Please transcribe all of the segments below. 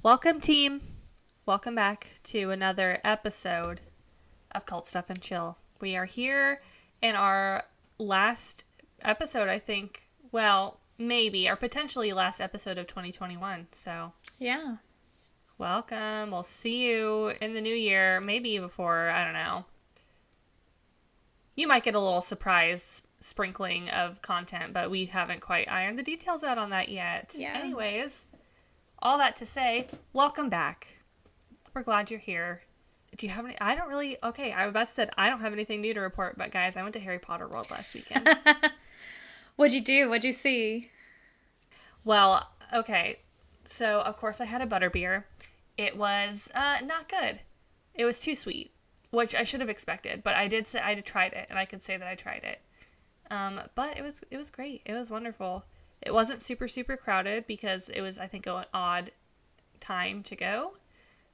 Welcome, team. Welcome back to another episode of Cult Stuff and Chill. We are here in our last episode, I think. Well, maybe, or potentially last episode of 2021. So, yeah. Welcome. We'll see you in the new year. Maybe before, I don't know. You might get a little surprise sprinkling of content, but we haven't quite ironed the details out on that yet. Yeah. Anyways, all that to say, welcome back. We're glad you're here. Do you have any? I don't really. Okay, I about said I don't have anything new to report, but guys, I went to Harry Potter World last weekend. What'd you do? What'd you see? Well, okay. So, of course, I had a butterbeer. It was not good. It was too sweet, which I should have expected, but I did say I tried it, and I could say that I tried it. But it was great. It was wonderful. It wasn't super, super crowded because it was, I think, an odd time to go.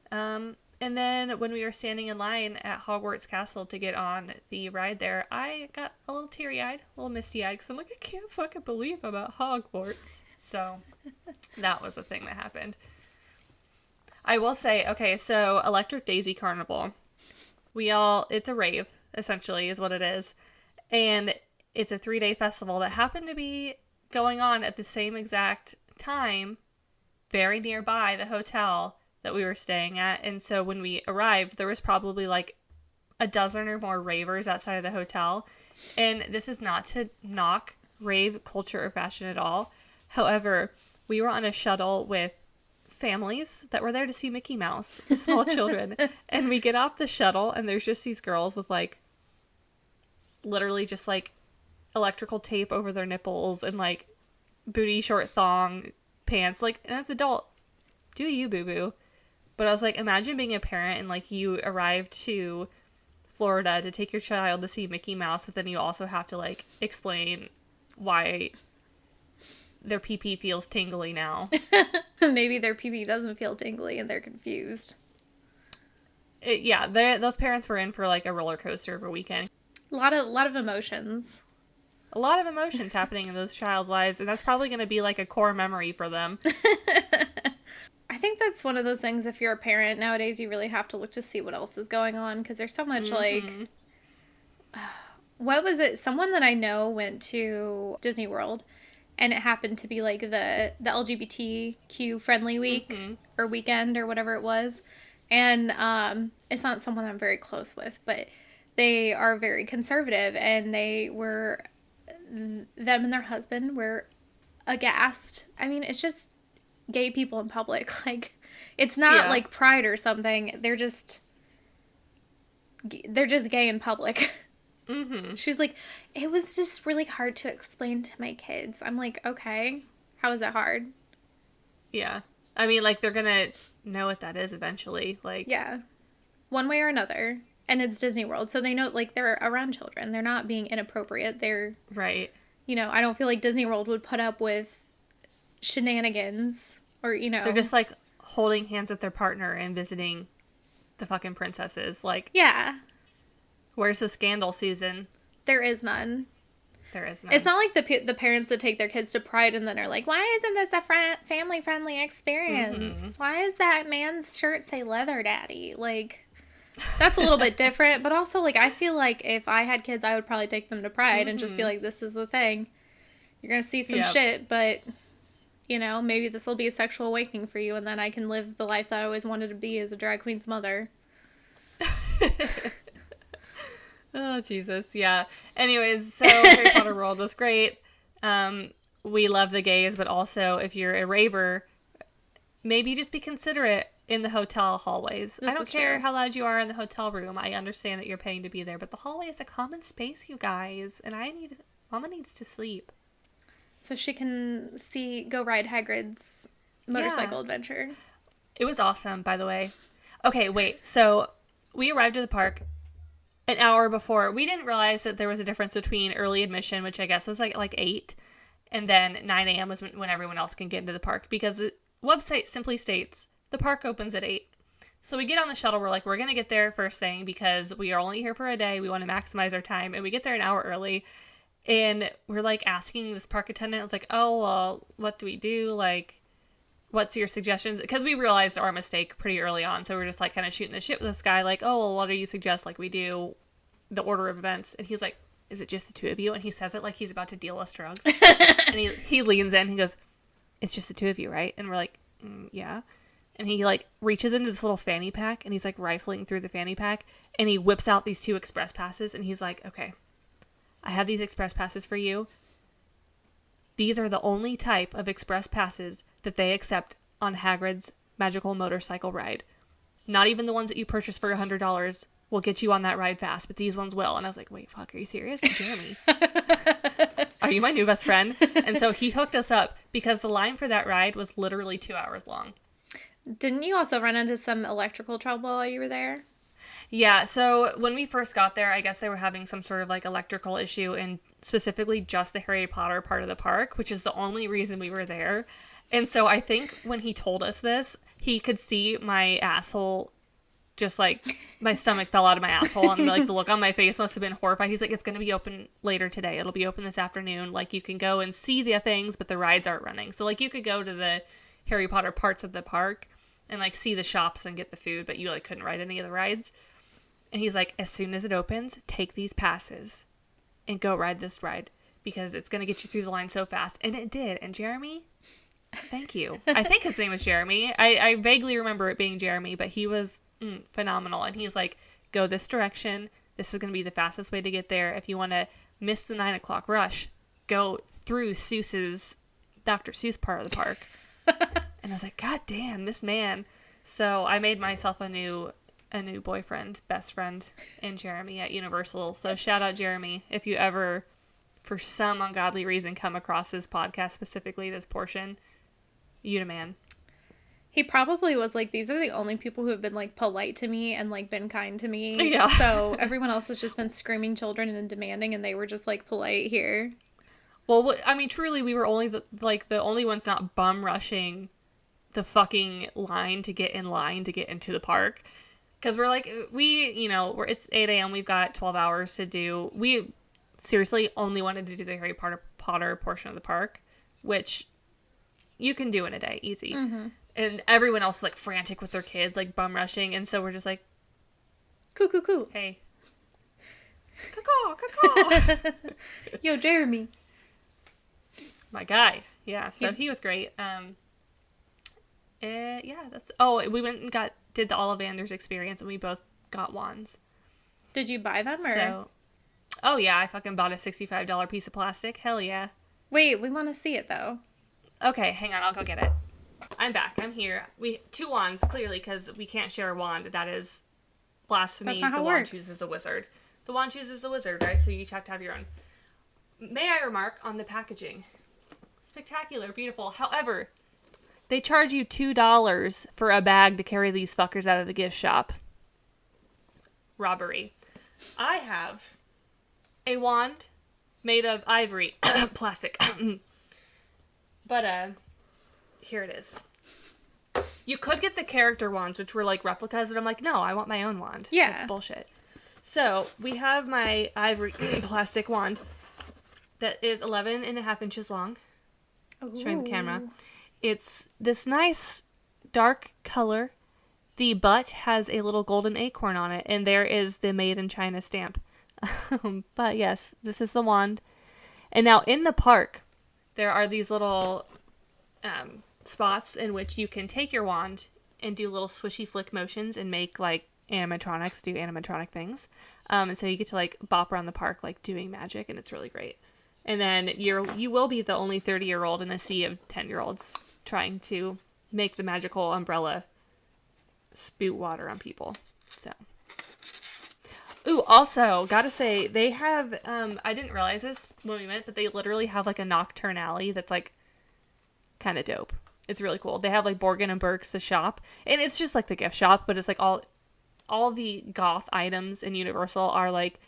And then when we were standing in line at Hogwarts Castle to get on the ride there, I got a little teary-eyed, a little misty-eyed, because I'm like, I can't fucking believe about Hogwarts. So that was a thing that happened. I will say, okay, so Electric Daisy Carnival. It's a rave, essentially, is what it is. And it's a 3-day festival that happened to be going on at the same exact time, very nearby the hotel that we were staying at. And so when we arrived, there was probably like a dozen or more ravers outside of the hotel. And this is not to knock rave culture or fashion at all. However, we were on a shuttle with families that were there to see Mickey Mouse, small children. And we get off the shuttle and there's just these girls with like literally just like electrical tape over their nipples and like booty short thong pants. Like, and as an adult, do you, boo-boo? But I was like, imagine being a parent and like you arrived to Florida to take your child to see Mickey Mouse, but then you also have to like explain why their pee-pee feels tingly now. Maybe their pee-pee doesn't feel tingly and they're confused. Those parents were in for like a roller coaster of a weekend. A lot of emotions. A lot of emotions happening in those child's lives, and that's probably going to be like a core memory for them. I think that's one of those things, if you're a parent nowadays, you really have to look to see what else is going on, because there's so much like, what was it? Someone that I know went to Disney World, and it happened to be like the LGBTQ friendly week or weekend or whatever it was. And it's not someone I'm very close with, but they are very conservative, and them and their husband were aghast. I mean, it's just gay people in public. Like, it's not like Pride or something. They're just gay in public. Mm-hmm. She's like, it was just really hard to explain to my kids. I'm like, okay, how is it hard? Yeah. I mean, like, they're gonna know what that is eventually. Like, yeah, one way or another. And it's Disney World, so they know, like, they're around children. They're not being inappropriate. They're right. You know, I don't feel like Disney World would put up with shenanigans or, you know. They're just, like, holding hands with their partner and visiting the fucking princesses. Like, yeah. Where's the scandal season? There is none. There is none. It's not like the parents that take their kids to Pride and then are like, why isn't this a family-friendly experience? Mm-hmm. Why does that man's shirt say leather daddy? Like, that's a little bit different. But also, like, I feel like if I had kids, I would probably take them to Pride and just be like, this is the thing. You're going to see some shit, but, you know, maybe this will be a sexual awakening for you, and then I can live the life that I always wanted to be as a drag queen's mother. Oh, Jesus. Yeah. Anyways, so Harry Potter World was great. We love the gays, but also if you're a raver, maybe just be considerate in the hotel hallways. I don't care how loud you are in the hotel room. I understand that you're paying to be there, but the hallway is a common space, you guys, and Mama needs to sleep. So she can go ride Hagrid's motorcycle adventure. It was awesome, by the way. Okay, wait. So we arrived at the park an hour before. We didn't realize that there was a difference between early admission, which I guess was like 8, and then 9 a.m. was when everyone else can get into the park, because the website simply states the park opens at 8. So we get on the shuttle. We're like, we're going to get there first thing because we are only here for a day. We want to maximize our time. And we get there an hour early. And we're like asking this park attendant, I was like, oh, well, what do we do? Like, what's your suggestions? Because we realized our mistake pretty early on. So we're just like kind of shooting the shit with this guy. Like, oh, well, what do you suggest? Like we do the order of events. And he's like, is it just the two of you? And he says it like he's about to deal us drugs. And he leans in. He goes, it's just the two of you, right? And we're like, yeah. And he like reaches into this little fanny pack and he's like rifling through the fanny pack and he whips out these 2 express passes and he's like, okay, I have these express passes for you. These are the only type of express passes that they accept on Hagrid's magical motorcycle ride. Not even the ones that you purchase for $100 will get you on that ride fast, but these ones will. And I was like, wait, fuck, are you serious? Jeremy. Are you my new best friend? And so he hooked us up because the line for that ride was literally 2 hours long. Didn't you also run into some electrical trouble while you were there? Yeah, so when we first got there, I guess they were having some sort of like electrical issue in specifically just the Harry Potter part of the park, which is the only reason we were there. And so I think when he told us this, he could see my asshole, just like my stomach fell out of my asshole and like the look on my face must have been horrified. He's like, it's going to be open later today. It'll be open this afternoon. Like you can go and see the things, but the rides aren't running. So like you could go to the Harry Potter parts of the park and like see the shops and get the food, but you like couldn't ride any of the rides. And he's like, as soon as it opens, take these passes and go ride this ride because it's going to get you through the line so fast. And it did. And Jeremy, thank you. I think his name was Jeremy. I vaguely remember it being Jeremy, but he was phenomenal. And he's like, go this direction. This is going to be the fastest way to get there. If you want to miss the 9 o'clock rush, go through Dr. Seuss part of the park. And I was like, God damn, this man. So I made myself a new boyfriend, best friend in Jeremy at Universal. So shout out Jeremy. If you ever, for some ungodly reason, come across this podcast, specifically this portion, you the man. He probably was like, these are the only people who have been like polite to me and like been kind to me. Yeah. So everyone else has just been screaming children and demanding, and they were just like polite here. Well, I mean, truly, we were only the only ones not bum rushing the fucking line to get into the park. Because we're like, it's 8 a.m. We've got 12 hours to do. We seriously only wanted to do the Harry Potter portion of the park, which you can do in a day, easy. Mm-hmm. And everyone else is like frantic with their kids, like bum rushing. And so we're just like, Coo. Hey. Caw. Yo, Jeremy. My guy. Yeah, so he was great. We went and did the Ollivanders experience, and we both got wands. Did you buy them, or? Oh yeah, I fucking bought a $65 piece of plastic. Hell yeah. Wait, we want to see it though. Okay, hang on, I'll go get it. I'm back. I'm here. 2 wands, clearly, because we can't share a wand. That is blasphemy. That's not how the it wand works. chooses a wizard. The wand chooses a wizard, right? So you each have to have your own. May I remark on the packaging? Spectacular, beautiful. However, they charge you $2 for a bag to carry these fuckers out of the gift shop. Robbery. I have a wand made of ivory. Plastic. But, here it is. You could get the character wands, which were like replicas, but I'm like, no, I want my own wand. Yeah. That's bullshit. So, we have my ivory plastic wand that is 11.5 inches long. Ooh. Showing the camera. It's this nice dark color. The butt has a little golden acorn on it, and there is the Made in China stamp. But yes, this is the wand. And now in the park, there are these little spots in which you can take your wand and do little swishy flick motions and make like animatronics do animatronic things. And so you get to like bop around the park like doing magic, and it's really great. And then you will be the only 30-year-old in a sea of 10-year-olds trying to make the magical umbrella spout water on people. So, ooh, also gotta say they have I didn't realize this when we went, but they literally have like a Nocturne Alley that's like kind of dope. It's really cool. They have like Borgin and Burke's, the shop, and it's just like the gift shop, but it's like all the goth items in Universal are like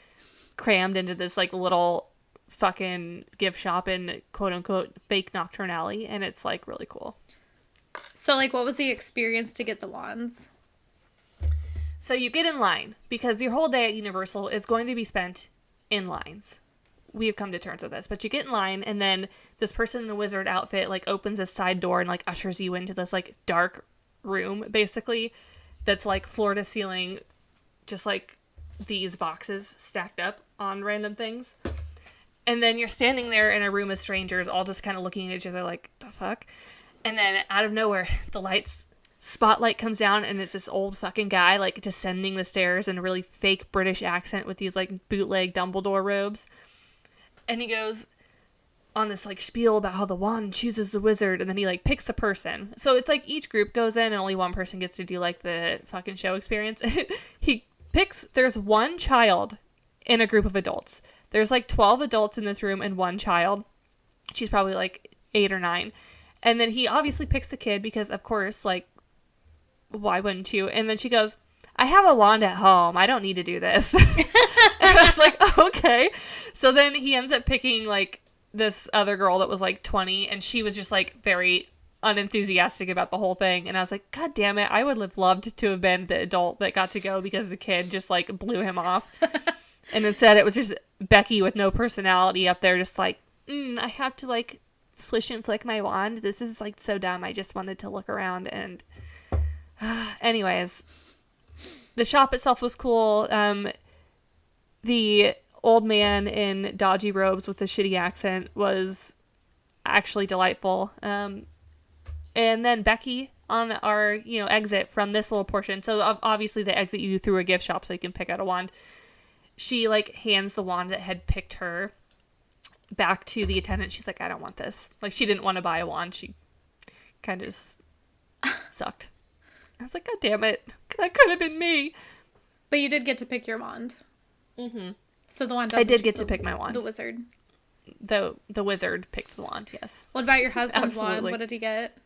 crammed into this like little fucking gift shop in quote unquote fake Nocturne Alley, and it's like really cool. So like, what was the experience to get the wands? So you get in line because your whole day at Universal is going to be spent in lines. we have come to terms with this, but you get in line, and then this person in the wizard outfit, like, opens a side door and, like, ushers you into this, like, dark room, basically, that's, like, floor to ceiling, just, like, these boxes stacked up on random things. And then you're standing there in a room of strangers, all just kind of looking at each other like, the fuck? And then out of nowhere, the spotlight comes down, and it's this old fucking guy, like, descending the stairs in a really fake British accent with these, like, bootleg Dumbledore robes. And he goes on this, like, spiel about how the wand chooses the wizard, and then he, like, picks a person. So it's like each group goes in, and only one person gets to do, like, the fucking show experience. There's one child in a group of adults. There's, like, 12 adults in this room and one child. She's probably, like, 8 or 9. And then he obviously picks the kid because, of course, like, why wouldn't you? And then she goes, I have a wand at home. I don't need to do this. And I was like, okay. So then he ends up picking, like, this other girl that was, like, 20. And she was just, like, very unenthusiastic about the whole thing. And I was like, God damn it. I would have loved to have been the adult that got to go because the kid just, like, blew him off. And instead it was just Becky with no personality up there just like, I have to, like, swish and flick my wand. This is, like, so dumb. I just wanted to look around. And anyways, the shop itself was cool. The old man in dodgy robes with a shitty accent was actually delightful. And then Becky on our, exit from this little portion. So obviously they exit you through a gift shop so you can pick out a wand. She, like, hands the wand that had picked her back to the attendant. She's like, I don't want this. Like, she didn't want to buy a wand. She kind of just sucked. I was like, God damn it. That could have been me. But you did get to pick your wand. Mm-hmm. So the wand I did get to pick my wand. The wizard. The wizard picked the wand, yes. What about your husband's wand? What did he get?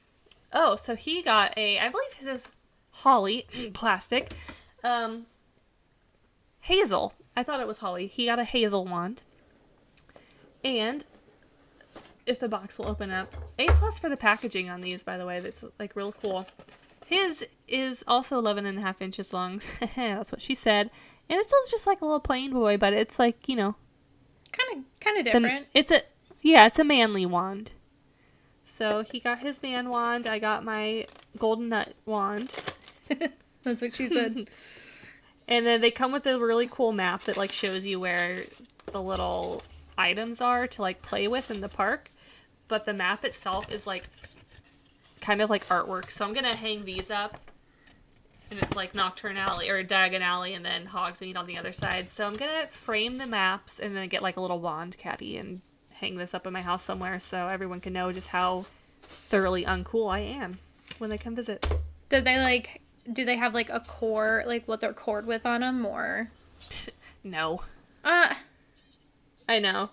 Oh, so he got I believe his is holly, plastic, hazel. I thought it was holly. He got a hazel wand. And if the box will open up, A+ for the packaging on these, by the way. That's, like, real cool. His is also 11.5 inches long. That's what she said. And it's just like a little plain boy, but it's, like, kind of different. It's a manly wand. So he got his man wand. I got my golden nut wand. That's what she said. And then they come with a really cool map that, like, shows you where the little items are to, like, play with in the park. But the map itself is, like, kind of like artwork. So I'm going to hang these up. And it's, like, Nocturne Alley or Diagon Alley and then Hogsmeade on the other side. So I'm going to frame the maps and then get, like, a little wand caddy and hang this up in my house somewhere so everyone can know just how thoroughly uncool I am when they come visit. Do they have, like, a core, like, what they're cored with on them, or? No. I know.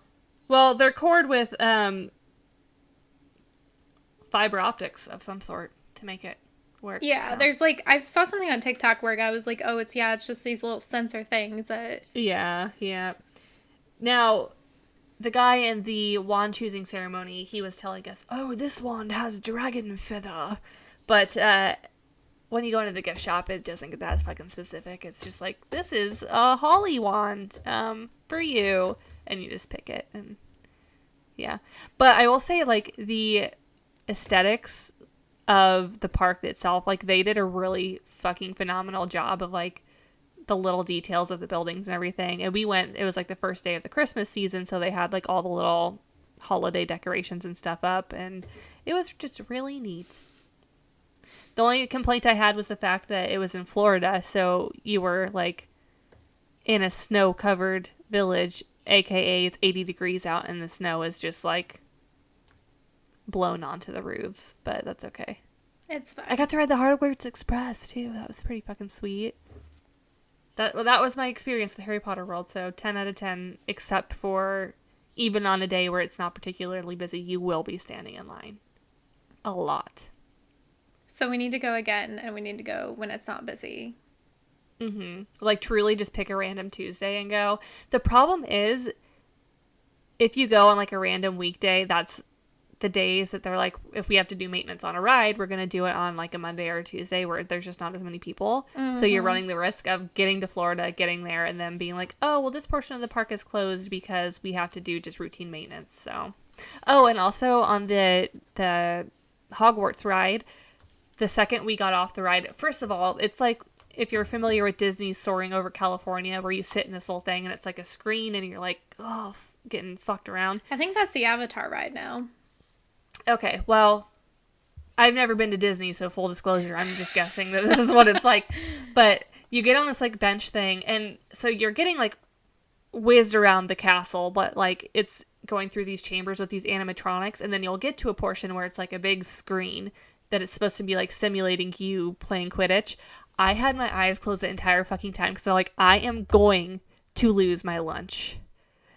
Well, they're cored with fiber optics of some sort to make it work. Yeah, so. There's, like, I saw something on TikTok where a guy was like, oh, it's just these little sensor things that... Yeah. Now, the guy in the wand choosing ceremony, he was telling us, oh, this wand has dragon feather. But, when you go into the gift shop, it doesn't get that fucking specific. It's just like, this is a holly wand, for you. And you just pick it, and yeah. But I will say, like, the aesthetics of the park itself, like, they did a really fucking phenomenal job of, like, the little details of the buildings and everything. And we went, it was, like, the first day of the Christmas season, so they had, like, all the little holiday decorations and stuff up, and it was just really neat. The only complaint I had was the fact that it was in Florida, so you were, like, in a snow-covered village, aka it's 80 degrees out and the snow is just, like, blown onto the roofs, but that's okay. It's fine. I got to ride the Hogwarts Express, too. That was pretty fucking sweet. That was my experience with the Harry Potter world, so 10 out of 10, except for even on a day where it's not particularly busy, you will be standing in line. A lot. So we need to go again, and we need to go when it's not busy. Mm-hmm. Like, truly just pick a random Tuesday and go. The problem is, if you go on, like, a random weekday, that's the days that they're like, if we have to do maintenance on a ride, we're going to do it on like a Monday or a Tuesday where there's just not as many people. So you're running the risk of getting to Florida, getting there, and then being like, oh, well, this portion of the park is closed because we have to do just routine maintenance. So, oh, and also on the Hogwarts ride, the second we got off the ride, first of all, it's like, if you're familiar with Disney's Soaring Over California, where you sit in this little thing and it's like a screen and you're like, oh, getting fucked around. I think that's the Avatar ride now. Okay, well, I've never been to Disney, so full disclosure, I'm just guessing that this is what it's like. But you get on this like bench thing, and so you're getting like whizzed around the castle, but like it's going through these chambers with these animatronics, and then you'll get to a portion where it's like a big screen that it's supposed to be like simulating you playing Quidditch. I had my eyes closed the entire fucking time because like, I am going to lose my lunch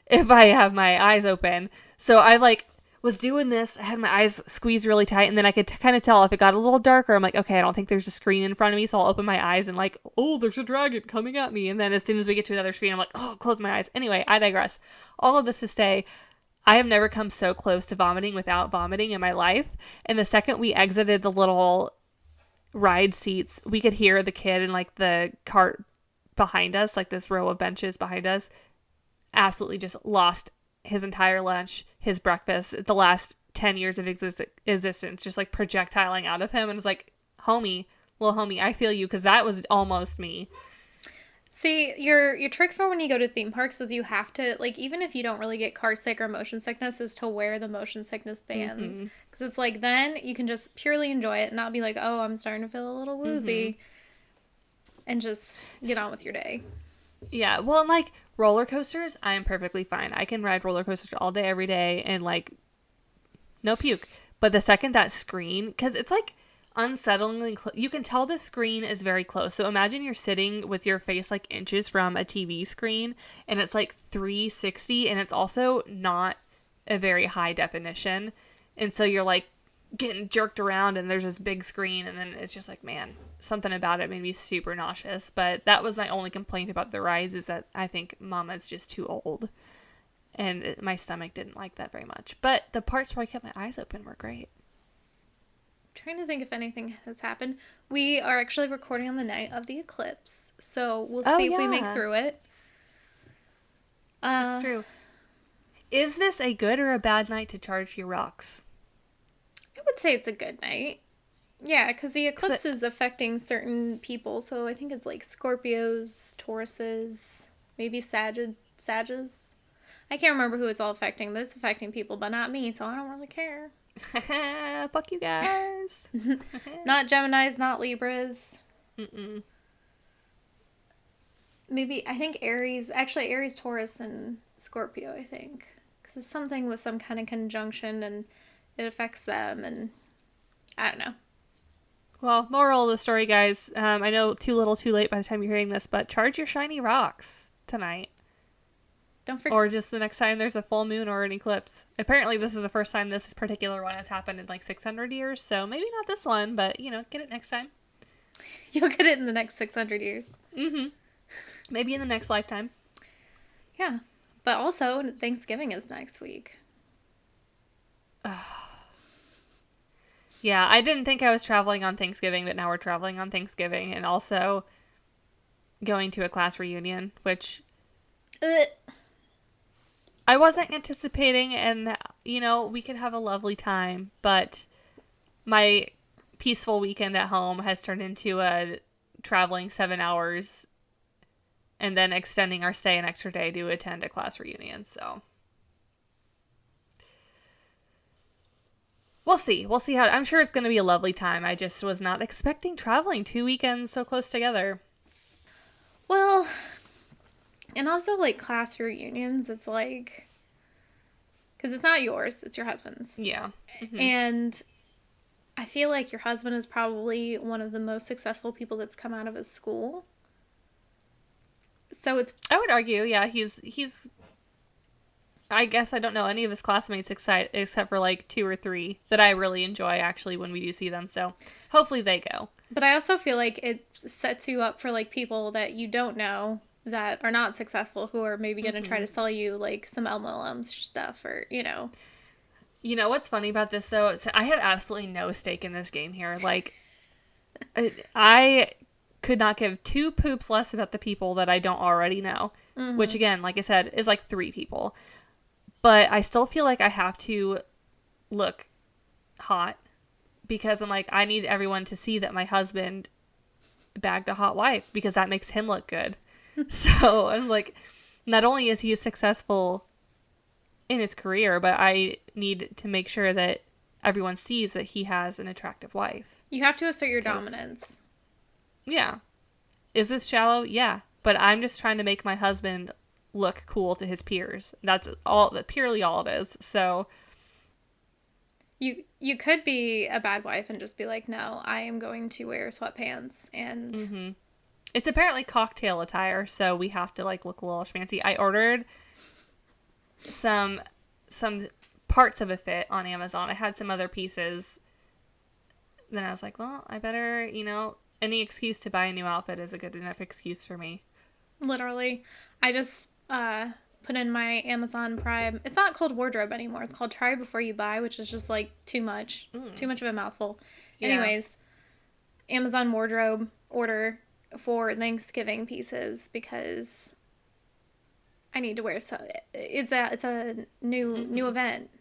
if I have my eyes open. So I like was doing this. I had my eyes squeezed really tight, and then I could kind of tell if it got a little darker. I'm like, okay, I don't think there's a screen in front of me, so I'll open my eyes and like, oh, there's a dragon coming at me. And then as soon as we get to another screen, I'm like, oh, close my eyes. Anyway, I digress. All of this to say, I have never come so close to vomiting without vomiting in my life. And the second we exited the little ride seats, we could hear the kid in like the cart behind us, like this row of benches behind us, absolutely just lost his entire lunch, his breakfast, the last 10 years of existence, just like projectiling out of him. And it's like, homie, little homie, I feel you, because that was almost me. See, your trick for when you go to theme parks is you have to, like, even if you don't really get car sick or motion sickness, is to wear the motion sickness bands. Because it's like, then you can just purely enjoy it and not be like, oh, I'm starting to feel a little woozy. And just get on with your day. Yeah, well, and like roller coasters, I am perfectly fine. I can ride roller coasters all day, every day, and like, no puke. But the second that screen, because it's like unsettlingly you can tell the screen is very close. So imagine you're sitting with your face like inches from a TV screen, and it's like 360, and it's also not a very high definition. And so you're like getting jerked around, and there's this big screen, and then it's just like, man, something about it made me super nauseous. But that was my only complaint about the rides, is that I think Mama's just too old, and my stomach didn't like that very much. But the parts where I kept my eyes open were great. I'm trying to think if anything has happened. We are actually recording on the night of the eclipse, so we'll see if we make through it. That's true. Is this a good or a bad night to charge your rocks? I would say it's a good night. Yeah, because the eclipse is affecting certain people, so I think it's like Scorpios, Tauruses, maybe Sages. I can't remember who it's all affecting, but it's affecting people, but not me, so I don't really care. Fuck you guys. Not Geminis, not Libras. Maybe, I think Aries, Taurus, and Scorpio, I think. Because it's something with some kind of conjunction, and it affects them, and I don't know. Well, moral of the story, guys. I know too little too late by the time you're hearing this, but charge your shiny rocks tonight. Don't forget. Or just the next time there's a full moon or an eclipse. Apparently this is the first time this particular one has happened in like 600 years, so maybe not this one, but, you know, get it next time. You'll get it in the next 600 years. Maybe in the next lifetime. Yeah. But also, Thanksgiving is next week. Yeah, I didn't think I was traveling on Thanksgiving, but now we're traveling on Thanksgiving, and also going to a class reunion, which I wasn't anticipating, and, you know, we could have a lovely time, but my peaceful weekend at home has turned into a traveling 7 hours and then extending our stay an extra day to attend a class reunion, so we'll see. We'll see how. I'm sure it's going to be a lovely time. I just was not expecting traveling 2 weekends so close together. Well, and also, like, class reunions, it's like, because it's not yours, it's your husband's. Yeah. And I feel like your husband is probably one of the most successful people that's come out of his school. So it's... I would argue, yeah, he's I guess I don't know any of his classmates except for like 2 or 3 that I really enjoy actually when we do see them. So hopefully they go. But I also feel like it sets you up for like people that you don't know that are not successful, who are maybe going to try to sell you like some MLM stuff, or, you know. You know what's funny about this, though? I have absolutely no stake in this game here. Like, I could not give two poops less about the people that I don't already know. Mm-hmm. Which, again, like I said, is like 3 people. But I still feel like I have to look hot. Because I'm like, I need everyone to see that my husband bagged a hot wife. Because that makes him look good. So, I was like, not only is he successful in his career, but I need to make sure that everyone sees that he has an attractive wife. You have to assert your dominance. Yeah. Is this shallow? Yeah. But I'm just trying to make my husband look cool to his peers. That's purely all it is. So you could be a bad wife and just be like, no, I am going to wear sweatpants and it's apparently cocktail attire, so we have to like look a little schmancy. I ordered some parts of a fit on Amazon. I had some other pieces. Then I was like, well, I better, any excuse to buy a new outfit is a good enough excuse for me. Literally. I just put in my Amazon Prime. It's not called wardrobe anymore. It's called try before you buy, which is just like too much. Too much of a mouthful. Yeah. Anyways, Amazon wardrobe order for Thanksgiving pieces because I need to wear so it's a new event.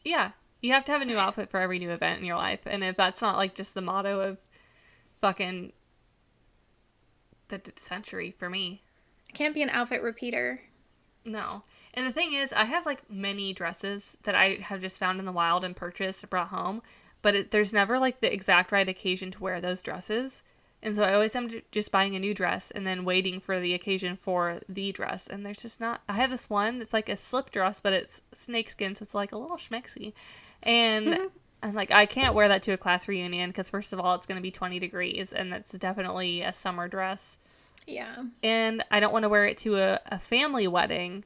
Yeah. You have to have a new outfit for every new event in your life. And if that's not like just the motto of fucking the century for me. I can't be an outfit repeater. No. And the thing is, I have like many dresses that I have just found in the wild and purchased, brought home. But there's never like the exact right occasion to wear those dresses. And so I always am just buying a new dress and then waiting for the occasion for the dress. And there's just not... I have this one that's like a slip dress, but it's snakeskin, so it's like a little schmexy. And I'm like, I can't wear that to a class reunion because first of all, it's going to be 20 degrees. And that's definitely a summer dress. Yeah. And I don't want to wear it to a family wedding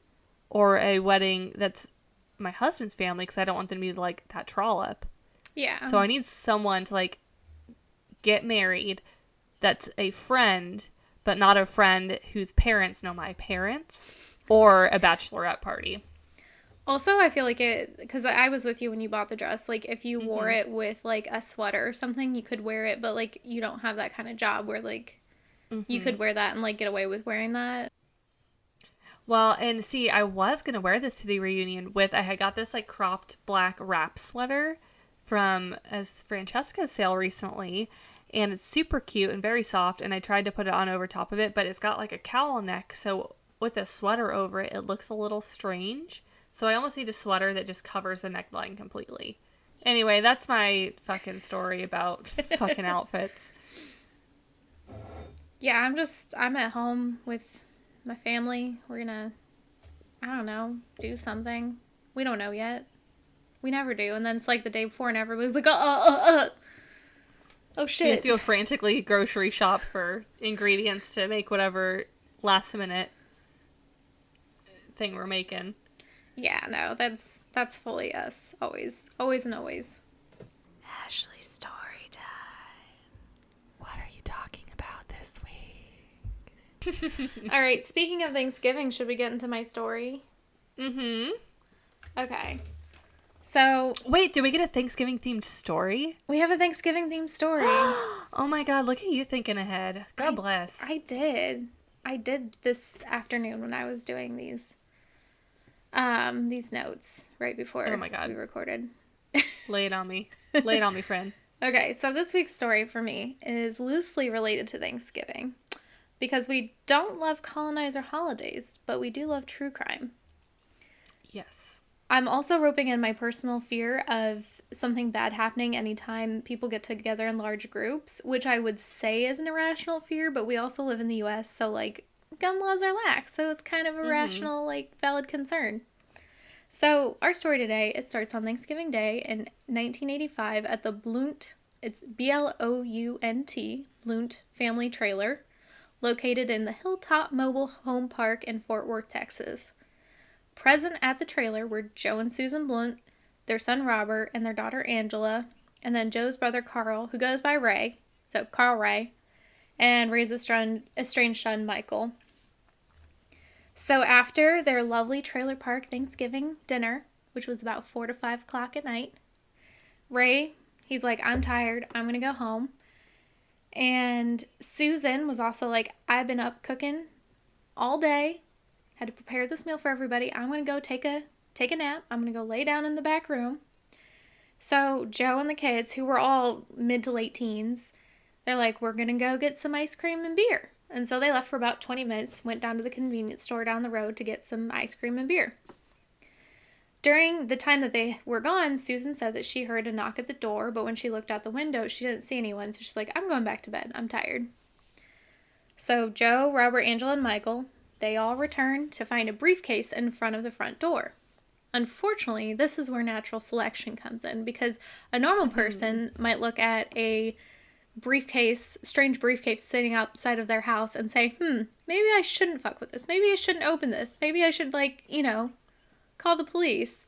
or a wedding that's my husband's family because I don't want them to be like that trollop. Yeah. So I need someone to like get married that's a friend, but not a friend whose parents know my parents, or a bachelorette party. Also, I feel like because I was with you when you bought the dress, like if you wore it with like a sweater or something, you could wear it, but like you don't have that kind of job where like you could wear that and like get away with wearing that. Well, and see, I was going to wear this to the reunion I had got this like cropped black wrap sweater from Francesca's sale recently. And it's super cute and very soft. And I tried to put it on over top of it, but it's got like a cowl neck. So with a sweater over it, it looks a little strange. So I almost need a sweater that just covers the neckline completely. Anyway, that's my fucking story about fucking outfits. Yeah, I'm at home with my family. We're gonna, I don't know, do something. We don't know yet. We never do. And then it's like the day before and everybody's like, oh shit. You have to go frantically grocery shop for ingredients to make whatever last minute thing we're making. Yeah, no, that's fully us. Always. Always and always. Ashlee story time. What are you talking about this week? All right, speaking of Thanksgiving, should we get into my story? Mm-hmm. Okay. So... Wait, do we get a Thanksgiving-themed story? We have a Thanksgiving-themed story. Oh my god, look at you thinking ahead. God bless. I did. I did this afternoon when I was doing these notes right before we recorded. Lay it on me. Lay it on me, friend. Okay, so this week's story for me is loosely related to Thanksgiving because we don't love colonizer holidays, but we do love true crime. Yes. I'm also roping in my personal fear of something bad happening anytime people get together in large groups, which I would say is an irrational fear, but we also live in the US, so like gun laws are lax, so it's kind of a rational, like valid concern. So our story today, it starts on Thanksgiving Day in 1985 at the Blount, it's B-L-O-U-N-T, Blount Family Trailer, located in the Hilltop Mobile Home Park in Fort Worth, Texas. Present at the trailer were Joe and Susan Blount, their son Robert, and their daughter Angela, and then Joe's brother Carl, who goes by Ray, so Carl Ray, and Ray's estranged son Michael. So after their lovely trailer park Thanksgiving dinner, which was about 4 to 5 o'clock at night. Ray, he's like, I'm tired. I'm going to go home. And Susan was also like, I've been up cooking all day. Had to prepare this meal for everybody. I'm going to go take a nap. I'm going to go lay down in the back room. So Joe and the kids, who were all mid to late teens, they're like, we're going to go get some ice cream and beer. And so they left for about 20 minutes, went down to the convenience store down the road to get some ice cream and beer. During the time that they were gone, Susan said that she heard a knock at the door, but when she looked out the window, she didn't see anyone. So she's like, I'm going back to bed. I'm tired. So Joe, Robert, Angela, and Michael, they all returned to find a briefcase in front of the front door. Unfortunately, this is where natural selection comes in, because a normal person might look at a strange briefcase sitting outside of their house and say, maybe I shouldn't fuck with this. Maybe I shouldn't open this. Maybe I should, call the police.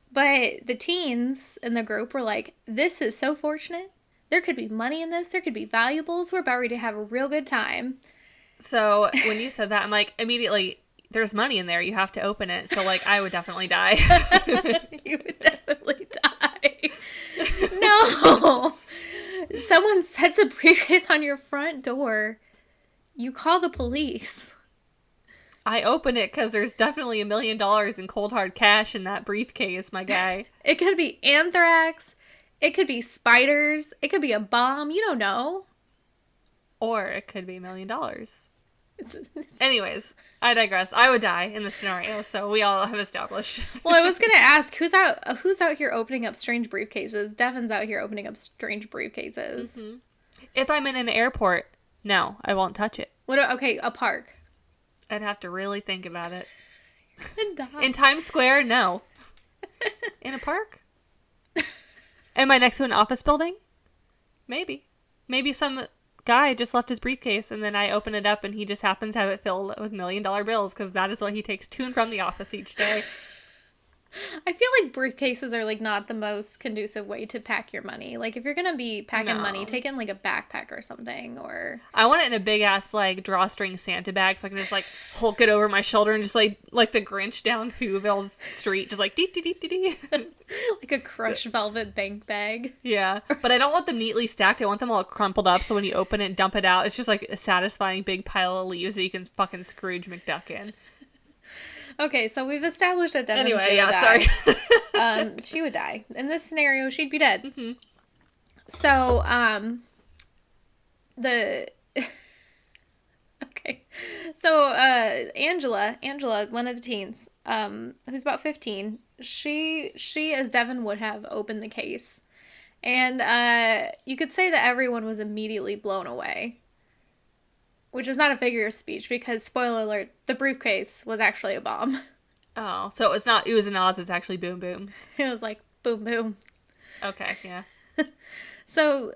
But the teens in the group were like, this is so fortunate. There could be money in this. There could be valuables. We're about ready to have a real good time. So when you said that, I'm like, immediately, there's money in there. You have to open it. So, I would definitely die. You would definitely die. No. Someone sets a briefcase on your front door. You call the police. I open it because there's definitely $1 million in cold hard cash in that briefcase, my guy. It could be anthrax. It could be spiders. It could be a bomb. You don't know. Or it could be $1 million. Anyways, I digress. I would die in this scenario, so we all have established. Well, I was gonna ask who's out here opening up strange briefcases. Devin's out here opening up strange briefcases. Mm-hmm. If I'm in an airport, no, I won't touch it. Okay, a park. I'd have to really think about it. Die. In Times Square, no. In a park? Am I next to an office building? Maybe. Maybe some guy just left his briefcase and then I open it up and he just happens to have it filled with $1 million bills because that is what he takes to and from the office each day. I feel like briefcases are not the most conducive way to pack your money. If you're gonna be packing money, take in a backpack or something. Or I want it in a big ass drawstring Santa bag so I can just hulk it over my shoulder and just like the Grinch down Whoville Street, just dee dee dee dee dee. Like a crushed velvet bank bag. Yeah, but I don't want them neatly stacked. I want them all crumpled up so when you open it and dump it out, it's just a satisfying big pile of leaves that you can fucking Scrooge McDuck in. Okay, so we've established that Devan's Anyway, yeah, sorry. She would die. In this scenario, she'd be dead. Mm-hmm. So, okay. So, Angela, one of the teens, who's about 15, she, as Devin would have, opened the case. And, you could say that everyone was immediately blown away. Which is not a figure of speech because, spoiler alert, the briefcase was actually a bomb. Oh, so it was an Oz, it's actually boom booms. It was boom, boom. Okay, yeah. So,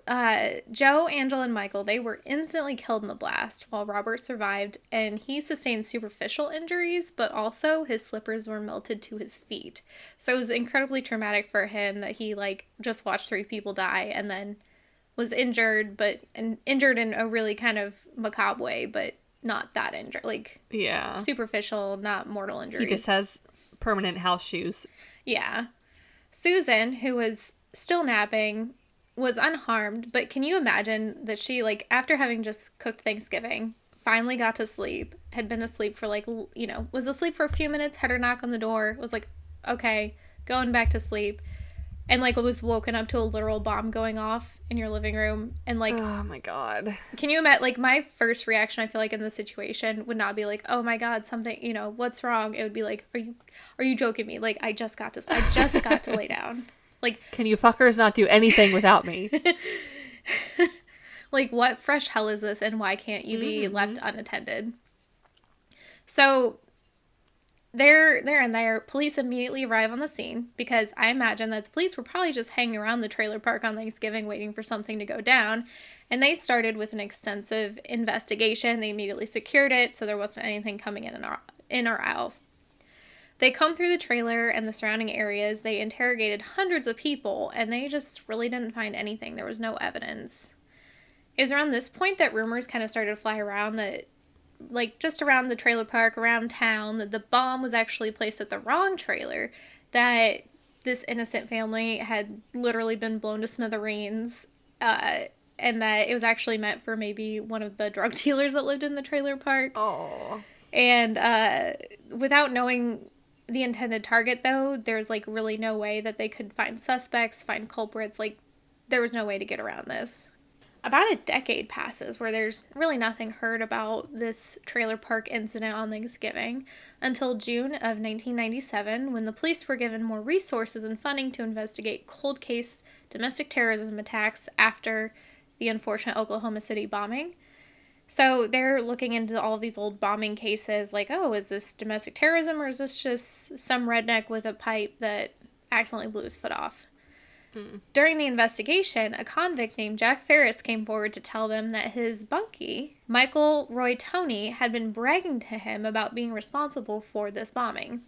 Joe, Angela, and Michael, they were instantly killed in the blast while Robert survived, and he sustained superficial injuries, but also his slippers were melted to his feet. So it was incredibly traumatic for him that he, just watched 3 people die and then was injured in a really kind of macabre way, but not that injured. Yeah. Superficial, not mortal injuries. He just has permanent house shoes. Yeah. Susan, who was still napping, was unharmed, but can you imagine that she, after having just cooked Thanksgiving, finally got to sleep, had been asleep for, was asleep for a few minutes, had her knock on the door, was okay, going back to sleep, and, was woken up to a literal bomb going off in your living room. And, oh, my God. Can you imagine, my first reaction, I feel in this situation would not be oh, my God, something, what's wrong? It would be are you joking me? I just got to lay down. Can you fuckers not do anything without me? What fresh hell is this, and why can't you be left unattended? So There and there, police immediately arrive on the scene because I imagine that the police were probably just hanging around the trailer park on Thanksgiving waiting for something to go down, and they started with an extensive investigation. They immediately secured it so there wasn't anything coming in or out. They combed through the trailer and the surrounding areas. They interrogated hundreds of people, and they just really didn't find anything. There was no evidence. It was around this point that rumors kind of started to fly around that just around the trailer park, around town, that the bomb was actually placed at the wrong trailer that this innocent family had literally been blown to smithereens, and that it was actually meant for maybe one of the drug dealers that lived in the trailer park. Oh. And without knowing the intended target, though, there's like really no way that they could find suspects, find culprits. Like, there was no way to get around this. About a decade passes where there's really nothing heard about this trailer park incident on Thanksgiving until June of 1997, when the police were given more resources and funding to investigate cold case domestic terrorism attacks after the unfortunate Oklahoma City bombing. So they're looking into all of these old bombing cases like, oh, is this domestic terrorism or is this just some redneck with a pipe that accidentally blew his foot off? During the investigation, a convict named Jack Ferris came forward to tell them that his bunkie, Michael Roy Toney, had been bragging to him about being responsible for this bombing.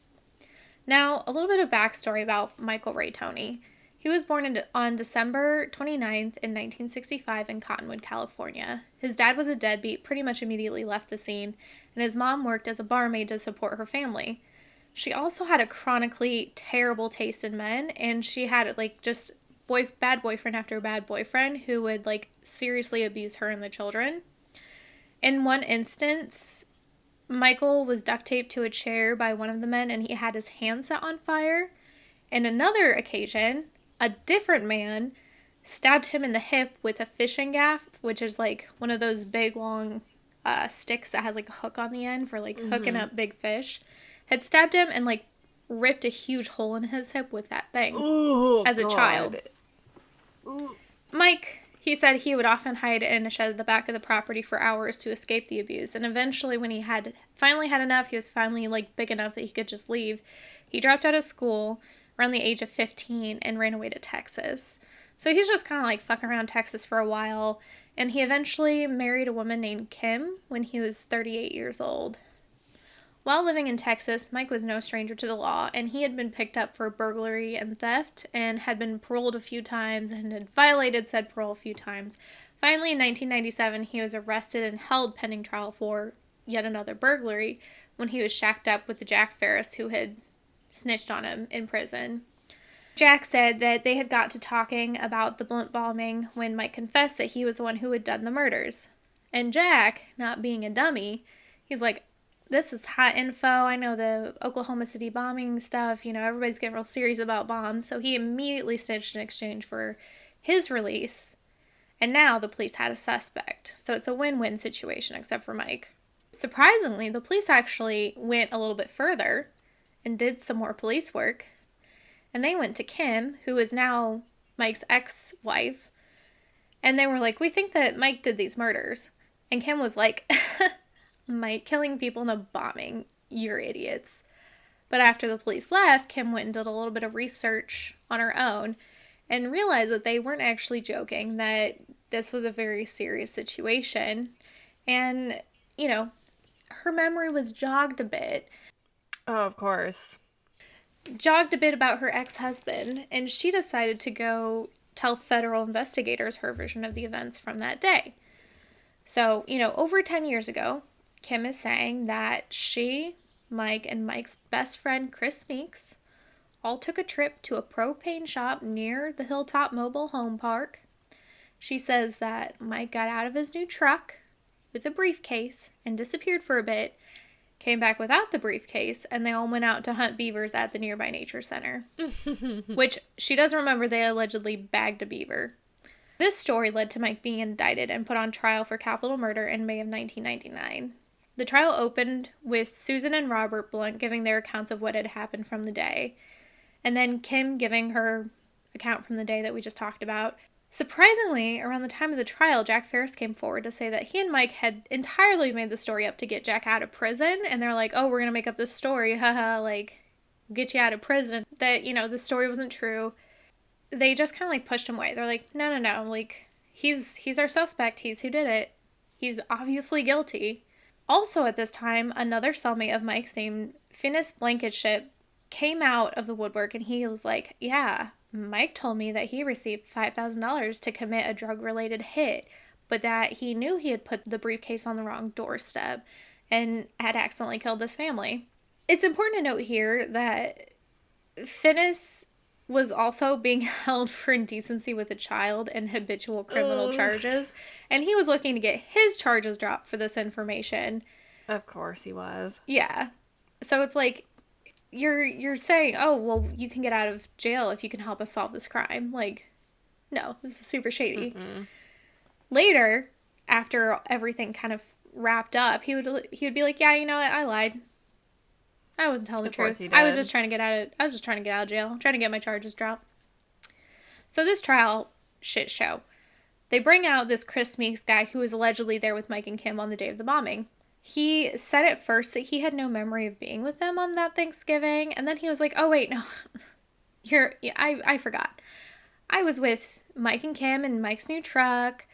Now, a little bit of backstory about Michael Roy Toney. He was born on December 29th in 1965 in Cottonwood, California. His dad was a deadbeat, pretty much immediately left the scene, and his mom worked as a barmaid to support her family. She also had a chronically terrible taste in men, and she had like just bad boyfriend after bad boyfriend who would like seriously abuse her and the children. In one instance, Michael was duct taped to a chair by one of the men and he had his hand set on fire. In another occasion, a different man stabbed him in the hip with a fishing gaff, which is like one of those big long sticks that has like a hook on the end for like hooking up big fish. Had stabbed him and like ripped a huge hole in his hip with that thing. Ooh, as a God. child. Mike, he said he would often hide in a shed at the back of the property for hours to escape the abuse. And eventually, when he had finally had enough, he was finally like big enough that he could just leave. He dropped out of school around the age of 15 and ran away to Texas. So he's just kind of like fucking around Texas for a while. And he eventually married a woman named Kim when he was 38 years old. While living in Texas, Mike was no stranger to the law, and he had been picked up for burglary and theft, and had been paroled a few times, and had violated said parole a few times. Finally, in 1997, he was arrested and held pending trial for yet another burglary, when he was shacked up with the Jack Ferris who had snitched on him in prison. Jack said that they had got to talking about the blunt bombing when Mike confessed that he was the one who had done the murders. And Jack, not being a dummy, he's like, this is hot info. I know the Oklahoma City bombing stuff. You know, everybody's getting real serious about bombs. So he immediately snitched in exchange for his release. And now the police had a suspect. So it's a win-win situation, except for Mike. Surprisingly, the police actually went a little bit further and did some more police work. And they went to Kim, who is now Mike's ex-wife. And they were like, we think that Mike did these murders. And Kim was like... Mike killing people in a bombing, you're idiots. But after the police left, Kim went and did a little bit of research on her own and realized that they weren't actually joking, that this was a very serious situation. And, you know, her memory was jogged a bit. Oh, of course. Jogged a bit about her ex-husband, and she decided to go tell federal investigators her version of the events from that day. So, you know, over 10 years ago, Kim is saying that she, Mike, and Mike's best friend, Chris Meeks, all took a trip to a propane shop near the Hilltop Mobile Home Park. She says that Mike got out of his new truck with a briefcase and disappeared for a bit, came back without the briefcase, and they all went out to hunt beavers at the nearby nature center. Which she does remember they allegedly bagged a beaver. This story led to Mike being indicted and put on trial for capital murder in May of 1999. The trial opened with Susan and Robert Blunt giving their accounts of what had happened from the day, and then Kim giving her account from the day that we just talked about. Surprisingly, around the time of the trial, Jack Ferris came forward to say that he and Mike had entirely made the story up to get Jack out of prison, and they're like, oh, we're gonna make up this story, haha, like, get you out of prison. That, you know, the story wasn't true. They just kind of, like, pushed him away. They're like, no, like, he's our suspect, he's who did it. He's obviously guilty. Also at this time, another cellmate of Mike's named Finis Blankenship came out of the woodwork, and he was like, yeah, Mike told me that he received $5,000 to commit a drug-related hit, but that he knew he had put the briefcase on the wrong doorstep and had accidentally killed this family. It's important to note here that Finnis was also being held for indecency with a child and habitual criminal charges, and he was looking to get his charges dropped for this information. Of course he was. Yeah. So it's like, you're saying, oh, well, you can get out of jail if you can help us solve this crime. Like, no, this is super shady. Mm-mm. Later, after everything kind of wrapped up, he would be like, yeah, you know what, I lied. I wasn't telling the truth. I was just trying to get out of jail, trying to get my charges dropped. So this trial, shit show. They bring out this Chris Meeks guy who was allegedly there with Mike and Kim on the day of the bombing. He said at first that he had no memory of being with them on that Thanksgiving, and then he was like, oh wait, no. I forgot. I was with Mike and Kim in Mike's new truck.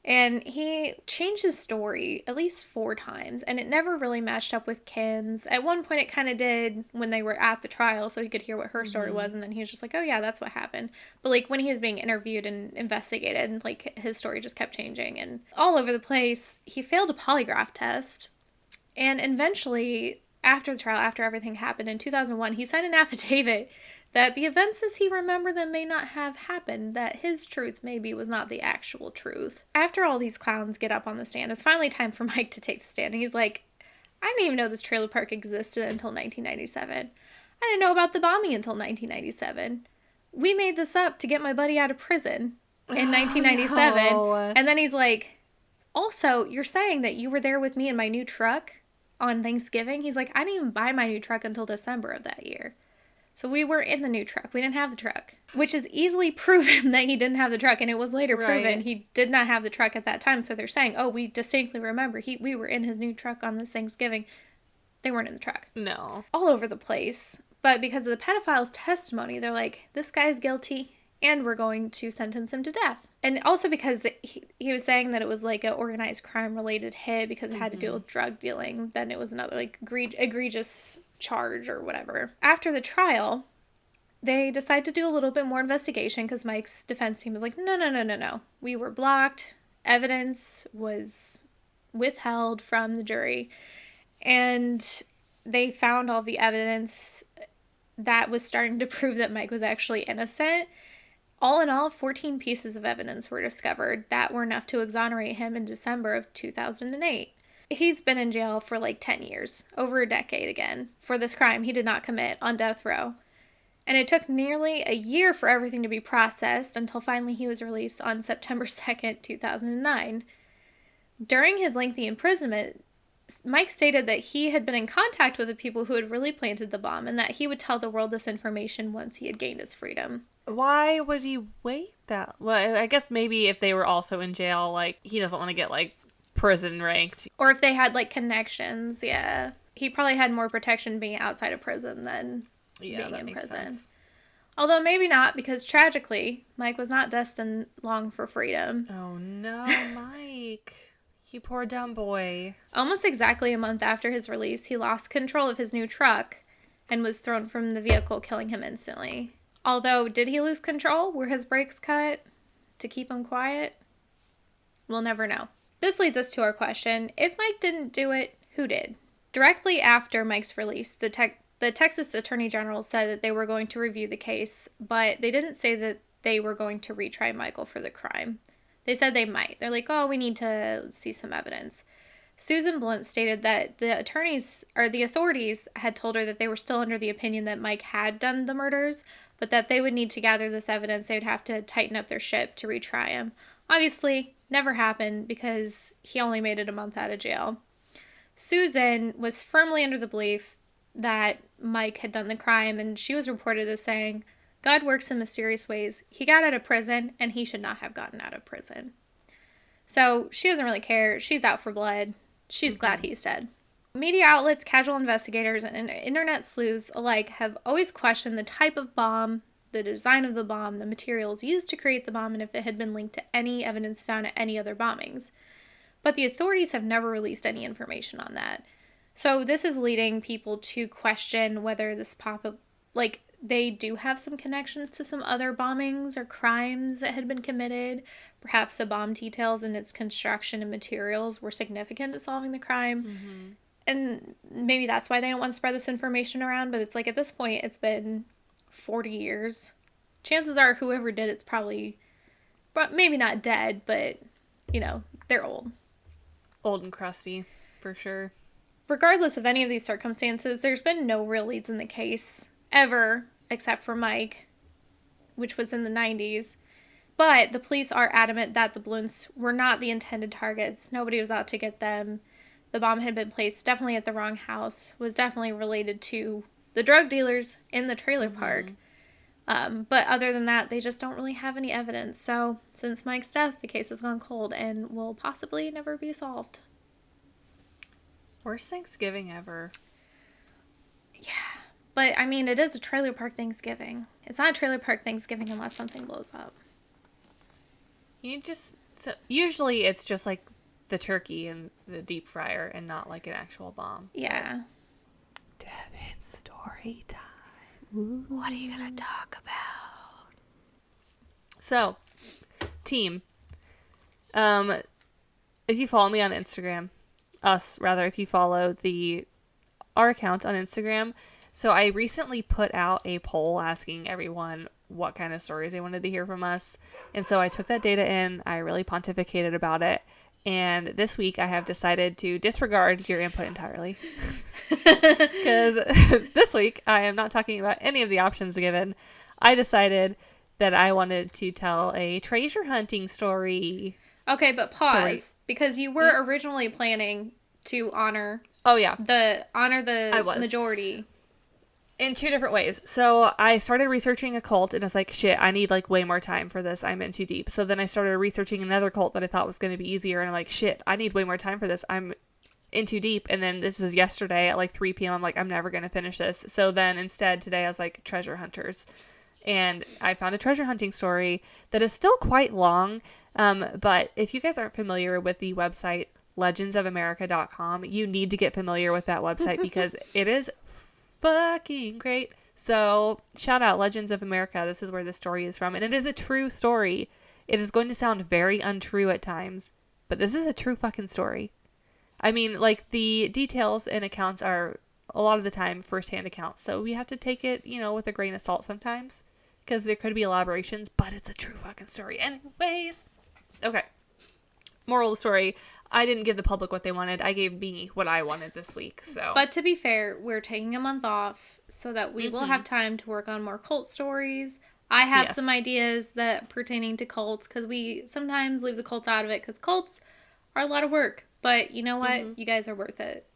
And he changed his story at least 4 times, and it never really matched up with Kim's. At one point, it kind of did when they were at the trial, so he could hear what her story was, and then he was just like, oh yeah, that's what happened. But, like, when he was being interviewed and investigated, like, his story just kept changing. And all over the place, he failed a polygraph test, and eventually, after the trial, after everything happened, in 2001, he signed an affidavit that the events as he remembered them may not have happened, that his truth maybe was not the actual truth. After all these clowns get up on the stand, it's finally time for Mike to take the stand. And he's like, I didn't even know this trailer park existed until 1997. I didn't know about the bombing until 1997. We made this up to get my buddy out of prison in 1997. No. And then he's like, also, you're saying that you were there with me in my new truck on Thanksgiving? He's like, I didn't even buy my new truck until December of that year. So we were in the new truck. We didn't have the truck, which is easily proven that he didn't have the truck. And it was later proven he did not have the truck at that time. So they're saying, oh, we distinctly remember we were in his new truck on this Thanksgiving. They weren't in the truck. No. All over the place. But because of the pedophile's testimony, they're like, this guy's guilty and we're going to sentence him to death. And also because he was saying that it was like an organized crime related hit because it had to deal with drug dealing. Then it was another like egregious charge or whatever. After the trial, they decide to do a little bit more investigation because Mike's defense team was like, no. We were blocked. Evidence was withheld from the jury. And they found all the evidence that was starting to prove that Mike was actually innocent. All in all, 14 pieces of evidence were discovered that were enough to exonerate him in December of 2008. He's been in jail for like 10 years, over a decade again, for this crime he did not commit on death row. And it took nearly a year for everything to be processed until finally he was released on September 2nd, 2009. During his lengthy imprisonment, Mike stated that he had been in contact with the people who had really planted the bomb and that he would tell the world this information once he had gained his freedom. Why would he wait that? Well, I guess maybe if they were also in jail, like, he doesn't want to get, like, prison ranked. Or if they had, like, connections, yeah. He probably had more protection being outside of prison than being in prison. Sense. Although maybe not, because tragically, Mike was not destined long for freedom. Oh no, Mike. You poor dumb boy. Almost exactly a month after his release, he lost control of his new truck and was thrown from the vehicle, killing him instantly. Although, did he lose control? Were his brakes cut to keep him quiet? We'll never know. This leads us to our question. If Mike didn't do it, who did? Directly after Mike's release, the Texas Attorney General said that they were going to review the case, but they didn't say that they were going to retry Michael for the crime. They said they might. They're like, oh, we need to see some evidence. Susan Blunt stated that the authorities had told her that they were still under the opinion that Mike had done the murders, but that they would need to gather this evidence. They would have to tighten up their ship to retry him. Obviously, never happened because he only made it a month out of jail. Susan was firmly under the belief that Mike had done the crime, and she was reported as saying, God works in mysterious ways. He got out of prison, and he should not have gotten out of prison. So she doesn't really care. She's out for blood. She's glad he's dead. Media outlets, casual investigators, and internet sleuths alike have always questioned the type of bomb, the design of the bomb, the materials used to create the bomb, and if it had been linked to any evidence found at any other bombings. But the authorities have never released any information on that. So this is leading people to question whether this pop-up, like, they do have some connections to some other bombings or crimes that had been committed. Perhaps the bomb details and its construction and materials were significant to solving the crime. And maybe that's why they don't want to spread this information around. But it's like, at this point, it's been 40 years. Chances are whoever did it's probably, but maybe not dead, but, you know, they're old. Old and crusty, for sure. Regardless of any of these circumstances, there's been no real leads in the case ever, except for Mike, which was in the 90s. But the police are adamant that the balloons were not the intended targets. Nobody was out to get them. The bomb had been placed definitely at the wrong house, was definitely related to the drug dealers in the trailer park. But other than that, they just don't really have any evidence. So since Mike's death, the case has gone cold and will possibly never be solved. Worst Thanksgiving ever. Yeah. But, I mean, it is a trailer park Thanksgiving. It's not a trailer park Thanksgiving unless something blows up. Usually it's just like the turkey and the deep fryer and not like an actual bomb. Yeah. Devan's story time. Ooh. What are you going to talk about? So, team, if you follow me on Instagram, if you follow our account on Instagram, so I recently put out a poll asking everyone what kind of stories they wanted to hear from us. And so I took that data in, I really pontificated about it. And this week I have decided to disregard your input entirely. Because this week I am not talking about any of the options given. I decided that I wanted to tell a treasure hunting story. Okay, but pause. Because you were originally planning to honor the majority. In two different ways. So I started researching a cult and I was like, shit, I need like way more time for this. I'm in too deep. So then I started researching another cult that I thought was going to be easier. And I'm like, shit, I need way more time for this. I'm in too deep. And then this was yesterday at like 3 p.m. I'm like, I'm never going to finish this. So then instead today I was like, treasure hunters. And I found a treasure hunting story that is still quite long. But if you guys aren't familiar with the website legendsofamerica.com, you need to get familiar with that website because it is fucking great. So shout out Legends of America. This is where the story is from, and it is a true story. It is going to sound very untrue at times, but this is a true fucking story. I mean, like, the details and accounts are a lot of the time firsthand accounts, so we have to take it, with a grain of salt sometimes, because there could be elaborations, but it's a true fucking story anyways. Okay, moral of the story, I didn't give the public what they wanted. I gave me what I wanted this week. So, but to be fair, we're taking a month off so that we will have time to work on more cult stories. I have some ideas that pertaining to cults because we sometimes leave the cults out of it because cults are a lot of work. But you know what? You guys are worth it.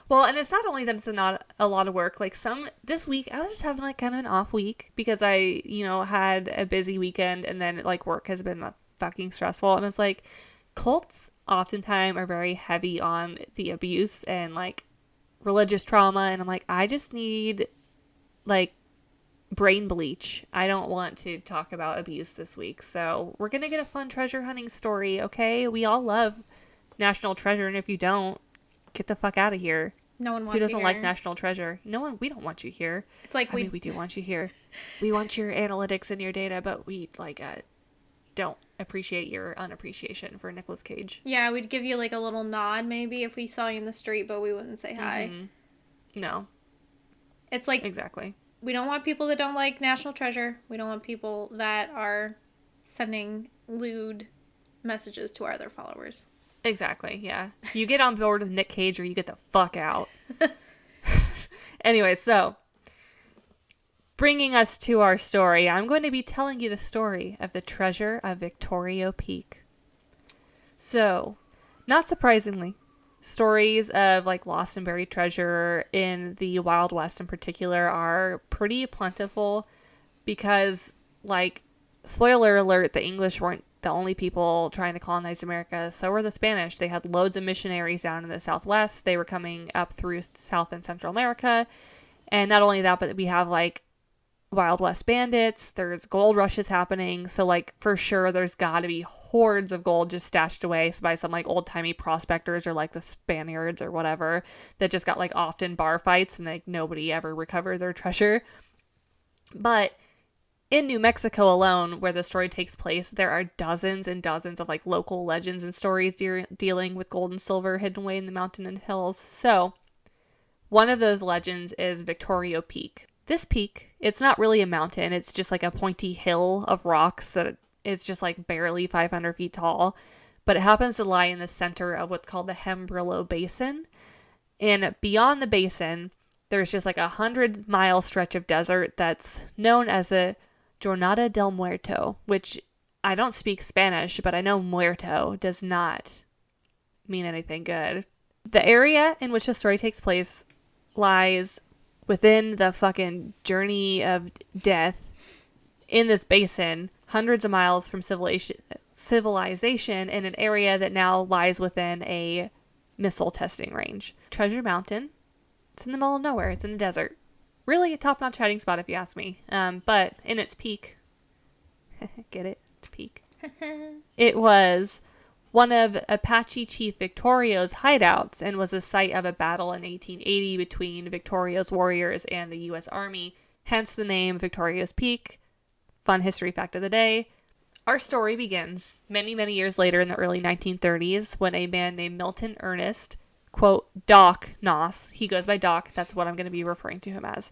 Well, and it's not only that it's not a lot of work. Like this week, I was just having like kind of an off week because I, had a busy weekend and then like work has been fucking stressful. And it's like, cults oftentimes are very heavy on the abuse and like religious trauma, and I'm like, I just need like brain bleach. I don't want to talk about abuse this week, so we're gonna get a fun treasure hunting story. Okay, we all love National Treasure, and if you don't, get the fuck out of here. No one wants who you doesn't here. like National Treasure. No one. We don't want you here. It's like we do want you here. We want your analytics and your data, but we don't appreciate your unappreciation for Nicolas Cage. Yeah, we'd give you like a little nod maybe if we saw you in the street, but we wouldn't say hi. No. It's like, exactly. We don't want people that don't like National Treasure. We don't want people that are sending lewd messages to our other followers. Exactly, yeah. You get on board with Nick Cage or you get the fuck out. Anyway, so bringing us to our story, I'm going to be telling you the story of the treasure of Victoria Peak. So, not surprisingly, stories of like lost and buried treasure in the Wild West in particular are pretty plentiful because, like, spoiler alert, the English weren't the only people trying to colonize America. So were the Spanish. They had loads of missionaries down in the Southwest. They were coming up through South and Central America. And not only that, but we have like Wild West bandits. There's gold rushes happening. So like for sure there's got to be hordes of gold just stashed away by some like old-timey prospectors or like the Spaniards or whatever that just got like often bar fights and like nobody ever recovered their treasure. But in New Mexico alone, where the story takes place, there are dozens and dozens of like local legends and stories dealing with gold and silver hidden away in the mountain and hills. So one of those legends is Victoria Peak. This peak, it's not really a mountain. It's just like a pointy hill of rocks that is just like barely 500 feet tall. But it happens to lie in the center of what's called the Hembrillo Basin. And beyond the basin, there's just like 100-mile stretch of desert that's known as the Jornada del Muerto, which I don't speak Spanish, but I know muerto does not mean anything good. The area in which the story takes place lies within the fucking journey of death in this basin, hundreds of miles from civilization in an area that now lies within a missile testing range. Treasure Mountain. It's in the middle of nowhere. It's in the desert. Really a top-notch hiding spot if you ask me. But in its peak, get it? It's peak. It was one of Apache Chief Victorio's hideouts and was the site of a battle in 1880 between Victorio's warriors and the U.S. Army, hence the name Victorio's Peak. Fun history fact of the day. Our story begins many, many years later in the early 1930s when a man named Milton Ernest, quote, Doc Noss, he goes by Doc, that's what I'm going to be referring to him as.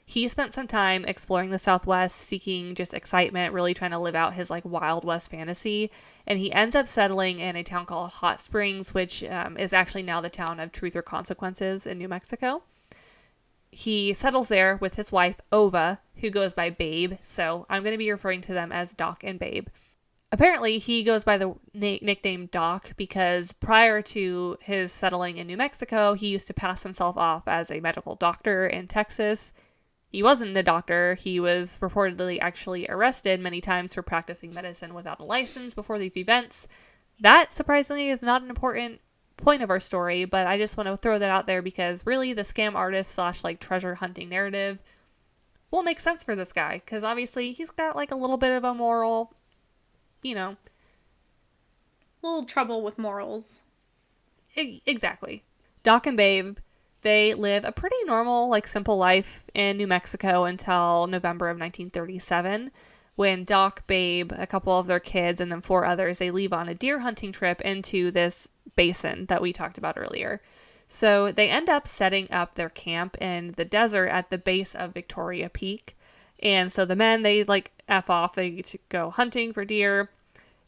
He spent some time exploring the Southwest, seeking just excitement, really trying to live out his like Wild West fantasy. And he ends up settling in a town called Hot Springs, which is actually now the town of Truth or Consequences in New Mexico. He settles there with his wife, Ova, who goes by Babe. So I'm going to be referring to them as Doc and Babe. Apparently, he goes by the nickname Doc because prior to his settling in New Mexico, he used to pass himself off as a medical doctor in Texas. He wasn't a doctor. He was reportedly actually arrested many times for practicing medicine without a license before these events. That, surprisingly, is not an important point of our story, but I just want to throw that out there because really the scam artist / like treasure hunting narrative will make sense for this guy because obviously he's got like a little bit of a moral, you know. A little trouble with morals. Exactly. Doc and Babe, they live a pretty normal, like, simple life in New Mexico until November of 1937, when Doc, Babe, a couple of their kids, and then 4 others, they leave on a deer hunting trip into this basin that we talked about earlier. So they end up setting up their camp in the desert at the base of Victoria Peak. And so the men, they, like, F off. They get to go hunting for deer.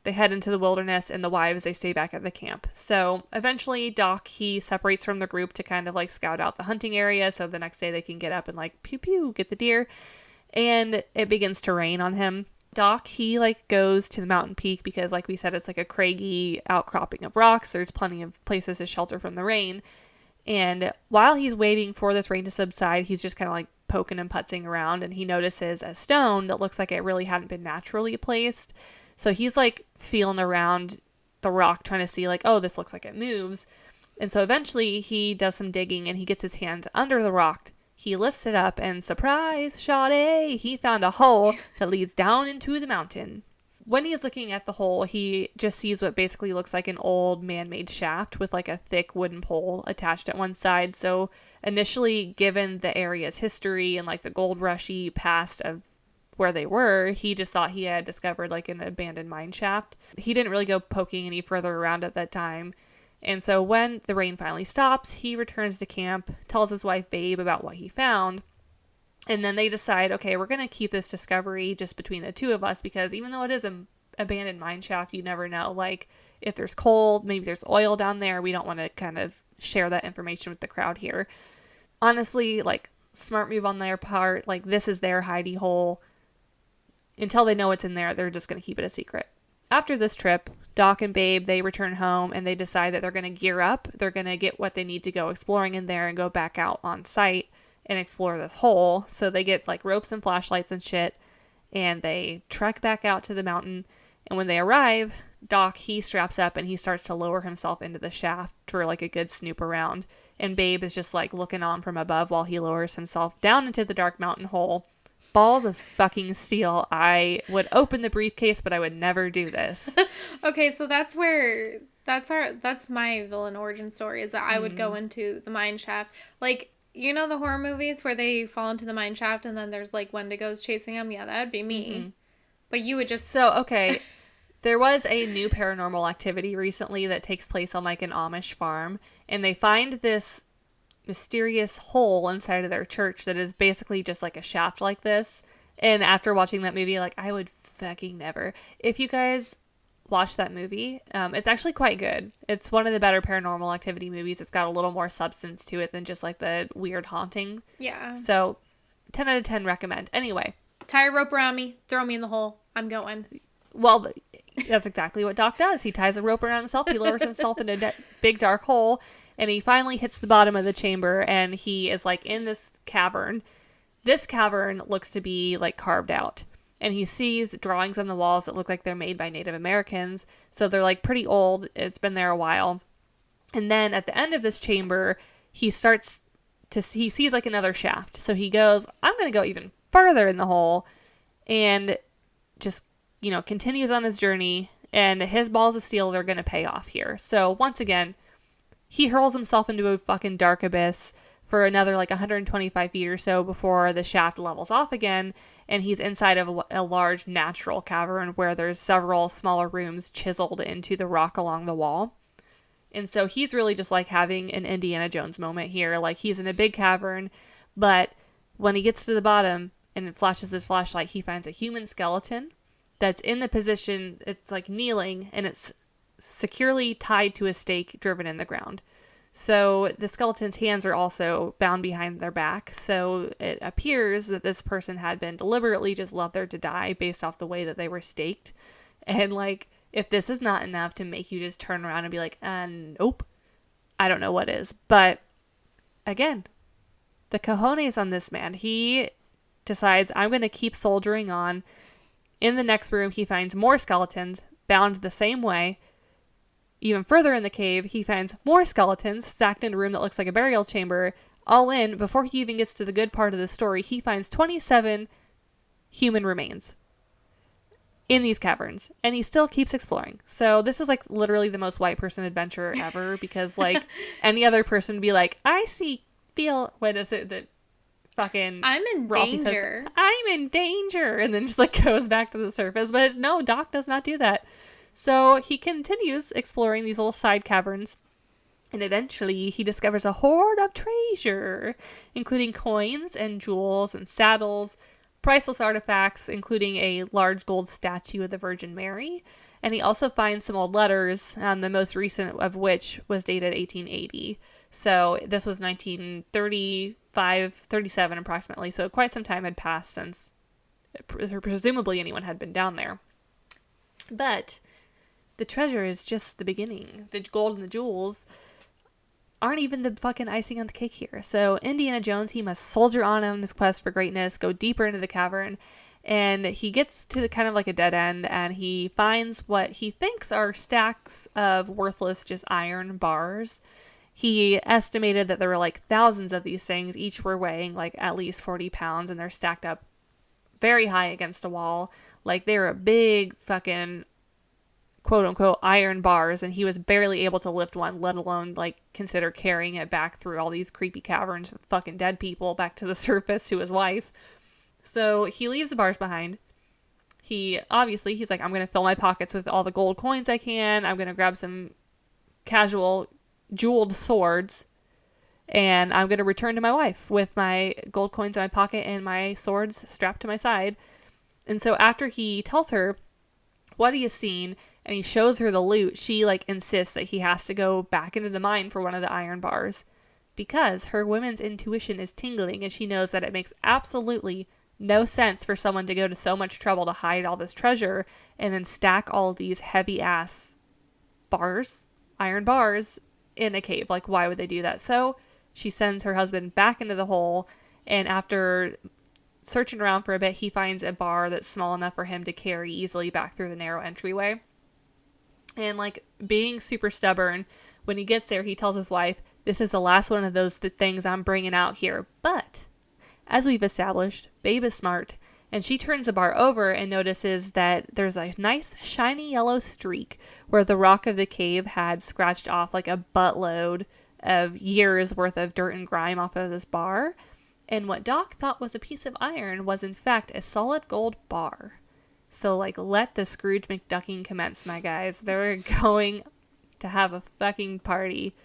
They head into the wilderness, and the wives, they stay back at the camp. So eventually Doc, he separates from the group to kind of like scout out the hunting area. So the next day they can get up and like pew pew, get the deer. And it begins to rain on him. Doc, he like goes to the mountain peak because like we said, it's like a craggy outcropping of rocks. There's plenty of places to shelter from the rain. And while he's waiting for this rain to subside, he's just kind of like poking and putzing around. And he notices a stone that looks like it really hadn't been naturally placed. So he's like feeling around the rock trying to see like, oh, this looks like it moves. And so eventually he does some digging and he gets his hand under the rock. He lifts it up and surprise, Sade, he found a hole that leads down into the mountain. When he's looking at the hole, he just sees what basically looks like an old man-made shaft with like a thick wooden pole attached at one side. So initially, given the area's history and like the gold rushy past of where they were, he just thought he had discovered like an abandoned mine shaft. He didn't really go poking any further around at that time. And so when the rain finally stops, he returns to camp, tells his wife Babe about what he found. And then they decide, okay, we're going to keep this discovery just between the two of us because even though it is an abandoned mine shaft, you never know. Like if there's coal, maybe there's oil down there. We don't want to kind of share that information with the crowd here. Honestly, like smart move on their part. Like this is their hidey hole. Until they know what's in there, they're just going to keep it a secret. After this trip, Doc and Babe, they return home and they decide that they're going to gear up. They're going to get what they need to go exploring in there and go back out on site and explore this hole. So they get like ropes and flashlights and shit and they trek back out to the mountain. And when they arrive, Doc, he straps up and he starts to lower himself into the shaft for like a good snoop around. And Babe is just like looking on from above while he lowers himself down into the dark mountain hole. Balls of fucking steel. I would open the briefcase, but I would never do this. Okay, so that's my villain origin story is that I would go into the mine shaft. Like, you know the horror movies where they fall into the mine shaft and then there's like Wendigos chasing them? Yeah, that'd be me. Mm-hmm. But you would just... So, okay. There was a new paranormal activity recently that takes place on like an Amish farm, and they find this mysterious hole inside of their church that is basically just like a shaft like this. And after watching that movie, like, I would fucking never. If you guys watch that movie, it's actually quite good. It's one of the better Paranormal Activity movies. It's got a little more substance to it than just like the weird haunting. Yeah. So 10 out of 10 recommend. Anyway. Tie a rope around me. Throw me in the hole. I'm going. Well, that's exactly what Doc does. He ties a rope around himself. He lowers himself in a big dark hole. And he finally hits the bottom of the chamber. And he is like in this cavern. This cavern looks to be like carved out. And he sees drawings on the walls that look like they're made by Native Americans. So they're like pretty old. It's been there a while. And then at the end of this chamber, he sees like another shaft. So he goes, I'm going to go even further in the hole. And just, continues on his journey. And his balls of steel, they're going to pay off here. So once again, he hurls himself into a fucking dark abyss for another like 125 feet or so before the shaft levels off again, and he's inside of a large natural cavern where there's several smaller rooms chiseled into the rock along the wall. And so he's really just like having an Indiana Jones moment here. Like, he's in a big cavern, but when he gets to the bottom and it flashes his flashlight, he finds a human skeleton that's in the position, it's like kneeling, and it's securely tied to a stake driven in the ground. So the skeleton's hands are also bound behind their back. So it appears that this person had been deliberately just left there to die based off the way that they were staked. And like, if this is not enough to make you just turn around and be like, nope, I don't know what is. But again, the cojones on this man. He decides, I'm going to keep soldiering on. In the next room, he finds more skeletons bound the same way. Even further in the cave, he finds more skeletons stacked in a room that looks like a burial chamber. All in, before he even gets to the good part of the story, he finds 27 human remains in these caverns. And he still keeps exploring. So this is like literally the most white person adventure ever, because like any other person would be like, what is it that fucking I'm in Ralphie danger. says, I'm in danger. And then just like goes back to the surface. But no, Doc does not do that. So he continues exploring these little side caverns, and eventually he discovers a hoard of treasure, including coins and jewels and saddles, priceless artifacts, including a large gold statue of the Virgin Mary. And he also finds some old letters, the most recent of which was dated 1880. So this was 1935, 37 approximately. So quite some time had passed since presumably anyone had been down there. But the treasure is just the beginning. The gold and the jewels aren't even the fucking icing on the cake here. So Indiana Jones, he must soldier on his quest for greatness, go deeper into the cavern, and he gets to the kind of like a dead end, and he finds what he thinks are stacks of worthless just iron bars. He estimated that there were like thousands of these things. Each were weighing like at least 40 pounds, and they're stacked up very high against a wall. Like, they were a big fucking quote unquote iron bars, and he was barely able to lift one, let alone like consider carrying it back through all these creepy caverns with fucking dead people back to the surface to his wife. So he leaves the bars behind. He's like, I'm going to fill my pockets with all the gold coins I can. I'm going to grab some casual jeweled swords, and I'm going to return to my wife with my gold coins in my pocket and my swords strapped to my side. And so after he tells her what he has seen, and he shows her the loot, she like insists that he has to go back into the mine for one of the iron bars, because her woman's intuition is tingling, and she knows that it makes absolutely no sense for someone to go to so much trouble to hide all this treasure and then stack all of these heavy ass iron bars in a cave. Like, why would they do that? So she sends her husband back into the hole, and after searching around for a bit, he finds a bar that's small enough for him to carry easily back through the narrow entryway. And like, being super stubborn, when he gets there, he tells his wife, this is the last one of those things I'm bringing out here. But as we've established, Babe is smart, and she turns the bar over and notices that there's a nice shiny yellow streak where the rock of the cave had scratched off like a buttload of years worth of dirt and grime off of this bar. And what Doc thought was a piece of iron was in fact a solid gold bar. So like, let the Scrooge McDucking commence, my guys. They're going to have a fucking party.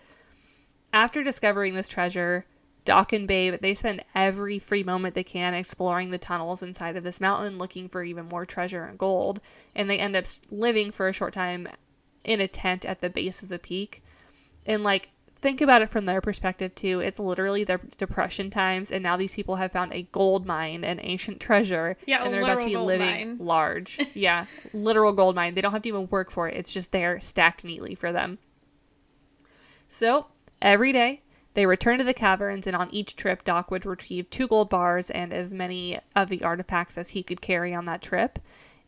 After discovering this treasure, Doc and Babe, they spend every free moment they can exploring the tunnels inside of this mountain, looking for even more treasure and gold. And they end up living for a short time in a tent at the base of the peak. And like, think about it from their perspective too. It's literally their depression times, and now these people have found a gold mine, an ancient treasure, Yeah, and they're about to be living large. Yeah, literal gold mine. They don't have to even work for it. It's just there, stacked neatly for them. So every day they return to the caverns, and on each trip, Doc would retrieve 2 gold bars and as many of the artifacts as he could carry on that trip.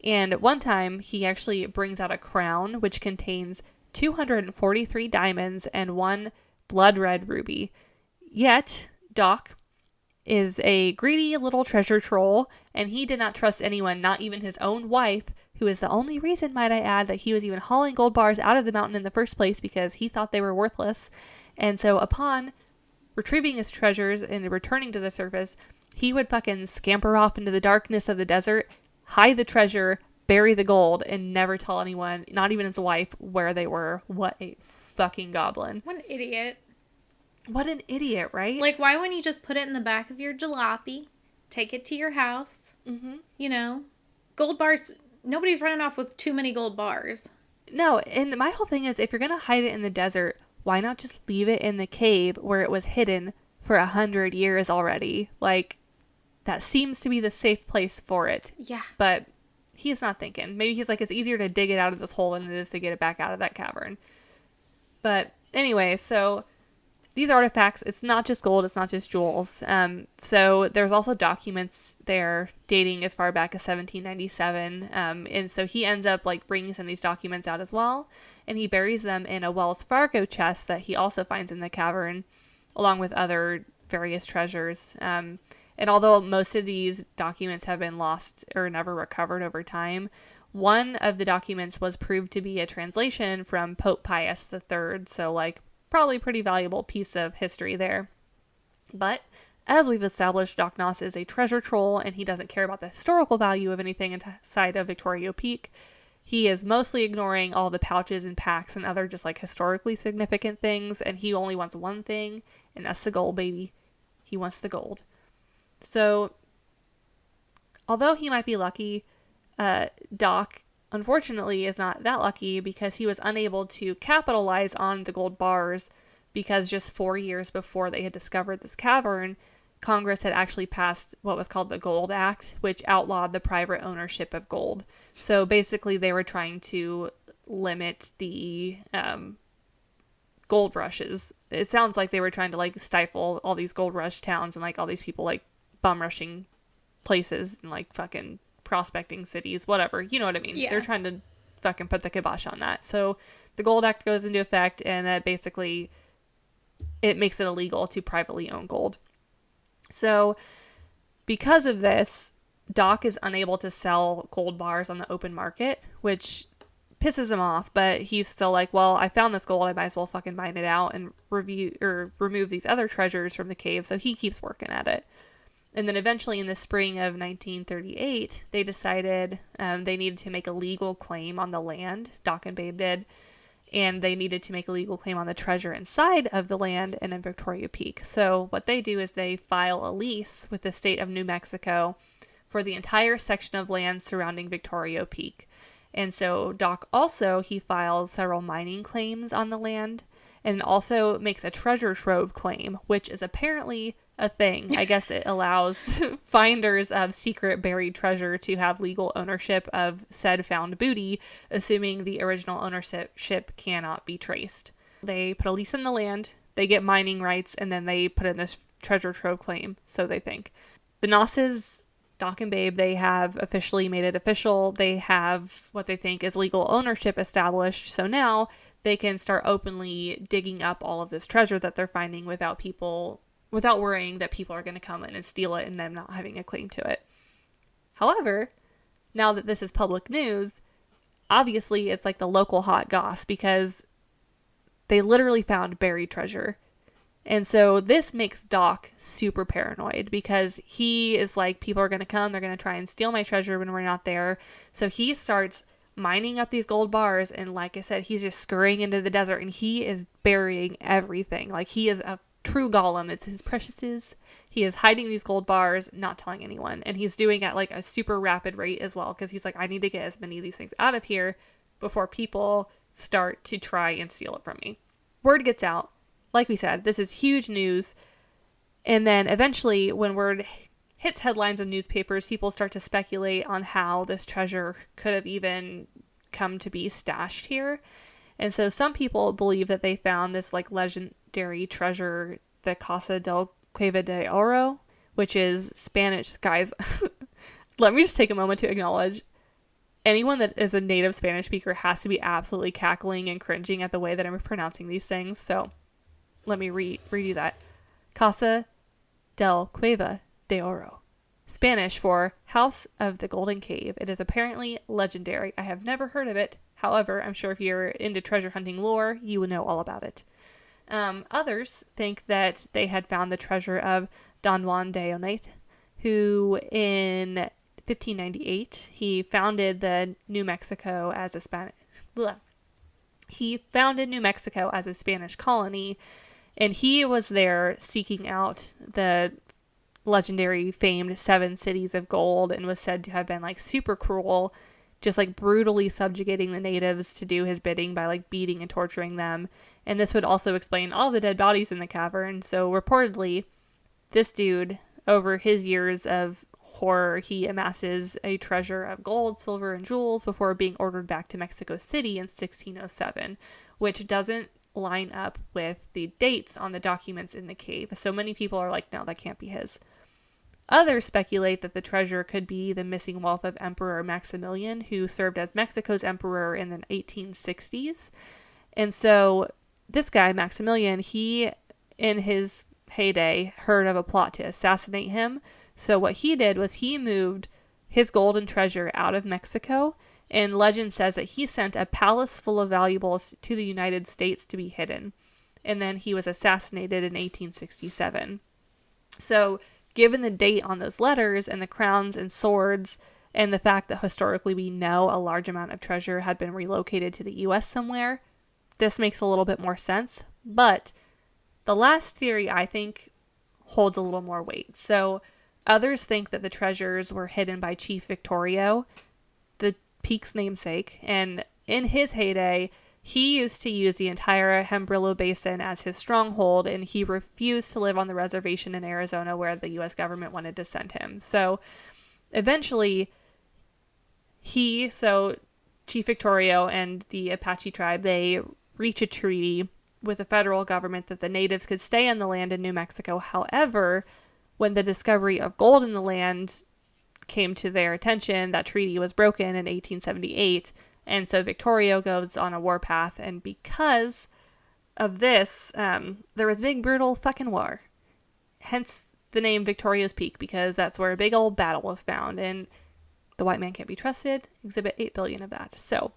And one time, he actually brings out a crown which contains 243 diamonds and 1 blood red ruby. Yet, Doc is a greedy little treasure troll, and he did not trust anyone, not even his own wife, who is the only reason, might I add, that he was even hauling gold bars out of the mountain in the first place, because he thought they were worthless. And so upon retrieving his treasures and returning to the surface, he would fucking scamper off into the darkness of the desert, hide the treasure, bury the gold, and never tell anyone, not even his wife, where they were. What a fucking goblin. What an idiot. What an idiot, right? Like, why wouldn't you just put it in the back of your jalopy, take it to your house, you know? Gold bars, nobody's running off with too many gold bars. No, and my whole thing is, if you're going to hide it in the desert, why not just leave it in the cave where it was hidden for 100 years already? Like, that seems to be the safe place for it. Yeah. But he's not thinking. Maybe he's like, it's easier to dig it out of this hole than it is to get it back out of that cavern. But anyway, so these artifacts, it's not just gold, it's not just jewels. So there's also documents there dating as far back as 1797. And so he ends up like bringing some of these documents out as well. And he buries them in a Wells Fargo chest that he also finds in the cavern, along with other various treasures. And although most of these documents have been lost or never recovered over time, one of the documents was proved to be a translation from Pope Pius III. So like, probably pretty valuable piece of history there. But as we've established, Doc Noss is a treasure troll, and he doesn't care about the historical value of anything inside of Victoria Peak. He is mostly ignoring all the pouches and packs and other just like historically significant things, and he only wants one thing, and that's the gold, baby. He wants the gold. So, although he might be lucky, Doc, unfortunately, is not that lucky, because he was unable to capitalize on the gold bars, because just 4 years before they had discovered this cavern, Congress had actually passed what was called the Gold Act, which outlawed the private ownership of gold. So basically they were trying to limit the gold rushes. It sounds like they were trying to like stifle all these gold rush towns and like all these people like bum rushing places and like fucking prospecting cities, whatever. You know what I mean? Yeah. They're trying to fucking put the kibosh on that. So the Gold Act goes into effect, and that basically it makes it illegal to privately own gold. So because of this, Doc is unable to sell gold bars on the open market, which pisses him off, but he's still like, well, I found this gold, I might as well fucking mine it out and remove these other treasures from the cave. So he keeps working at it. And then eventually in the spring of 1938, they decided they needed to make a legal claim on the land. Doc and Babe did. And they needed to make a legal claim on the treasure inside of the land and in Victoria Peak. So what they do is they file a lease with the state of New Mexico for the entire section of land surrounding Victoria Peak. And so Doc also, he files several mining claims on the land, and also makes a treasure trove claim, which is apparently a thing. I guess it allows finders of secret buried treasure to have legal ownership of said found booty, assuming the original ownership cannot be traced. They put a lease in the land, they get mining rights, and then they put in this treasure trove claim, so they think. The Nosses, Doc and Babe, they have officially made it official. They have what they think is legal ownership established, so now they can start openly digging up all of this treasure that they're finding without worrying that people are going to come in and steal it and them not having a claim to it. However, now that this is public news, obviously it's like the local hot goss, because they literally found buried treasure. And so this makes Doc super paranoid, because he is like, people are going to come, they're going to try and steal my treasure when we're not there. So he starts mining up these gold bars, and like I said, he's just scurrying into the desert, and he is burying everything. Like, he is a true Gollum. It's his preciouses. He is hiding these gold bars, not telling anyone. And he's doing it at like a super rapid rate as well, because he's like, I need to get as many of these things out of here before people start to try and steal it from me. Word gets out. Like we said, this is huge news. And then eventually, when word hits headlines of newspapers, people start to speculate on how this treasure could have even come to be stashed here. And so some people believe that they found this like legendary treasure, the Casa del Cueva de Oro, which is Spanish. Guys, let me just take a moment to acknowledge anyone that is a native Spanish speaker has to be absolutely cackling and cringing at the way that I'm pronouncing these things. So let me redo that. Casa del Cueva de Oro. Spanish for House of the Golden Cave. It is apparently legendary. I have never heard of it. However, I'm sure if you're into treasure hunting lore, you will know all about it. Others think that they had found the treasure of Don Juan de Onate, who in 1598, he founded New Mexico as a Spanish colony, and he was there seeking out the legendary famed 7 cities of gold, and was said to have been like super cruel, just like brutally subjugating the natives to do his bidding by like beating and torturing them. And this would also explain all the dead bodies in the cavern. So reportedly, this dude, over his years of horror, he amasses a treasure of gold, silver, and jewels before being ordered back to Mexico City in 1607, which doesn't line up with the dates on the documents in the cave. So many people are like, no, that can't be his. Others speculate that the treasure could be the missing wealth of Emperor Maximilian, who served as Mexico's emperor in the 1860s. And so this guy, Maximilian, he, in his heyday, heard of a plot to assassinate him. So what he did was he moved his golden treasure out of Mexico, and legend says that he sent a palace full of valuables to the United States to be hidden. And then he was assassinated in 1867. So given the date on those letters and the crowns and swords, and the fact that historically we know a large amount of treasure had been relocated to the US somewhere, this makes a little bit more sense. But the last theory, I think, holds a little more weight. So others think that the treasures were hidden by Chief Victorio, the peak's namesake, and in his heyday, he used to use the entire Hembrillo Basin as his stronghold, and he refused to live on the reservation in Arizona where the U.S. government wanted to send him. So eventually, Chief Victorio and the Apache tribe, they reach a treaty with the federal government that the natives could stay on the land in New Mexico. However, when the discovery of gold in the land came to their attention, that treaty was broken in 1878. And so Victorio goes on a warpath, and because of this, there was a big, brutal fucking war. Hence the name Victorio's Peak, because that's where a big old battle was found, and the white man can't be trusted. Exhibit 8 billion of that. So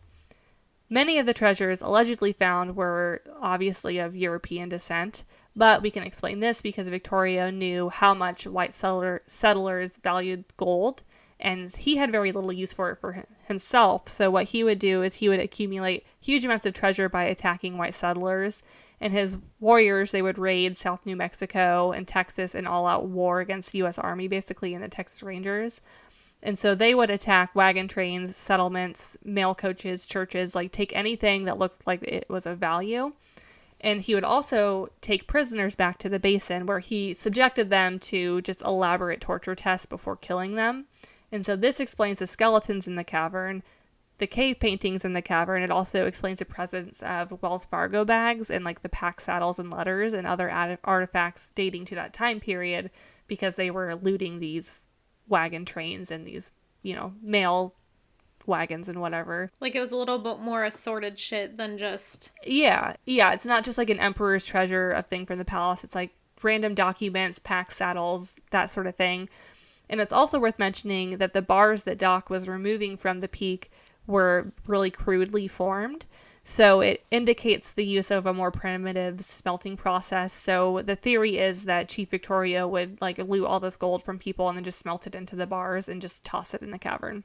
many of the treasures allegedly found were obviously of European descent, but we can explain this because Victorio knew how much white settlers valued gold, and he had very little use for it for himself. So what he would do is he would accumulate huge amounts of treasure by attacking white settlers, and his warriors, they would raid South New Mexico and Texas in all-out war against the U.S. Army, basically, and the Texas Rangers. And so they would attack wagon trains, settlements, mail coaches, churches, like take anything that looked like it was of value. And he would also take prisoners back to the basin, where he subjected them to just elaborate torture tests before killing them. And so this explains the skeletons in the cavern, the cave paintings in the cavern. It also explains the presence of Wells Fargo bags and like the pack saddles and letters and other artifacts dating to that time period, because they were looting these wagon trains and these, mail wagons and whatever. Like, it was a little bit more assorted shit than just... Yeah. It's not just like an emperor's treasure, a thing from the palace. It's like random documents, pack saddles, that sort of thing. And it's also worth mentioning that the bars that Doc was removing from the peak were really crudely formed. So it indicates the use of a more primitive smelting process. So the theory is that Chief Victorio would like loot all this gold from people and then just smelt it into the bars and just toss it in the cavern.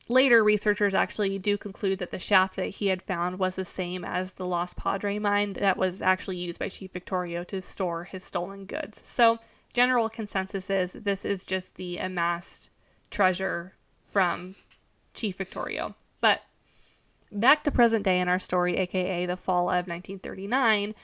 later researchers actually do conclude that the shaft that he had found was the same as the Los Padre mine that was actually used by Chief Victorio to store his stolen goods. So general consensus is this is just the amassed treasure from Chief Victorio. But back to present day in our story, aka the fall of 1939,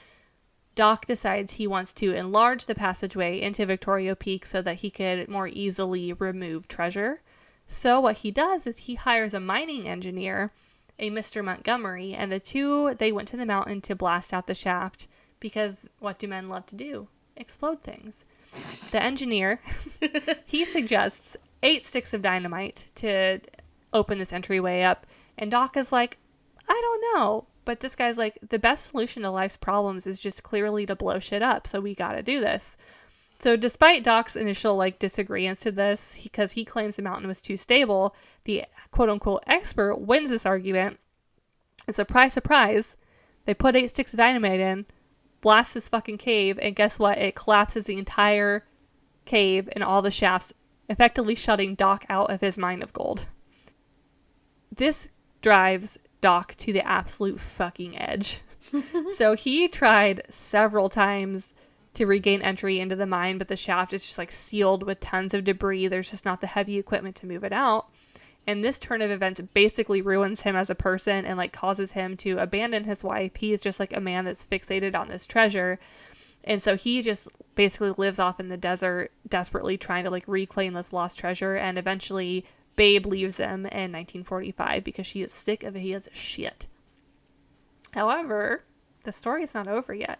Doc decides he wants to enlarge the passageway into Victoria Peak so that he could more easily remove treasure. So what he does is he hires a mining engineer, a Mr. Montgomery, and the two, they went to the mountain to blast out the shaft because what do men love to do? Explode things. The engineer, he suggests 8 sticks of dynamite to open this entryway up, and Doc is like, I don't know. But this guy's like, the best solution to life's problems is just clearly to blow shit up, so we gotta do this. So despite Doc's initial disagreements to this, because he claims the mountain was too stable, the quote-unquote expert wins this argument. And surprise, surprise, they put 8 sticks of dynamite in, blast this fucking cave, and guess what? It collapses the entire cave and all the shafts, effectively shutting Doc out of his mine of gold. This drives Doc to the absolute fucking edge. So he tried several times to regain entry into the mine, but the shaft is just sealed with tons of debris. There's just not the heavy equipment to move it out. And this turn of events basically ruins him as a person and causes him to abandon his wife. He is just a man that's fixated on this treasure. And so he just basically lives off in the desert, desperately trying to reclaim this lost treasure. And eventually Babe leaves him in 1945 because she is sick of his shit. However, the story is not over yet.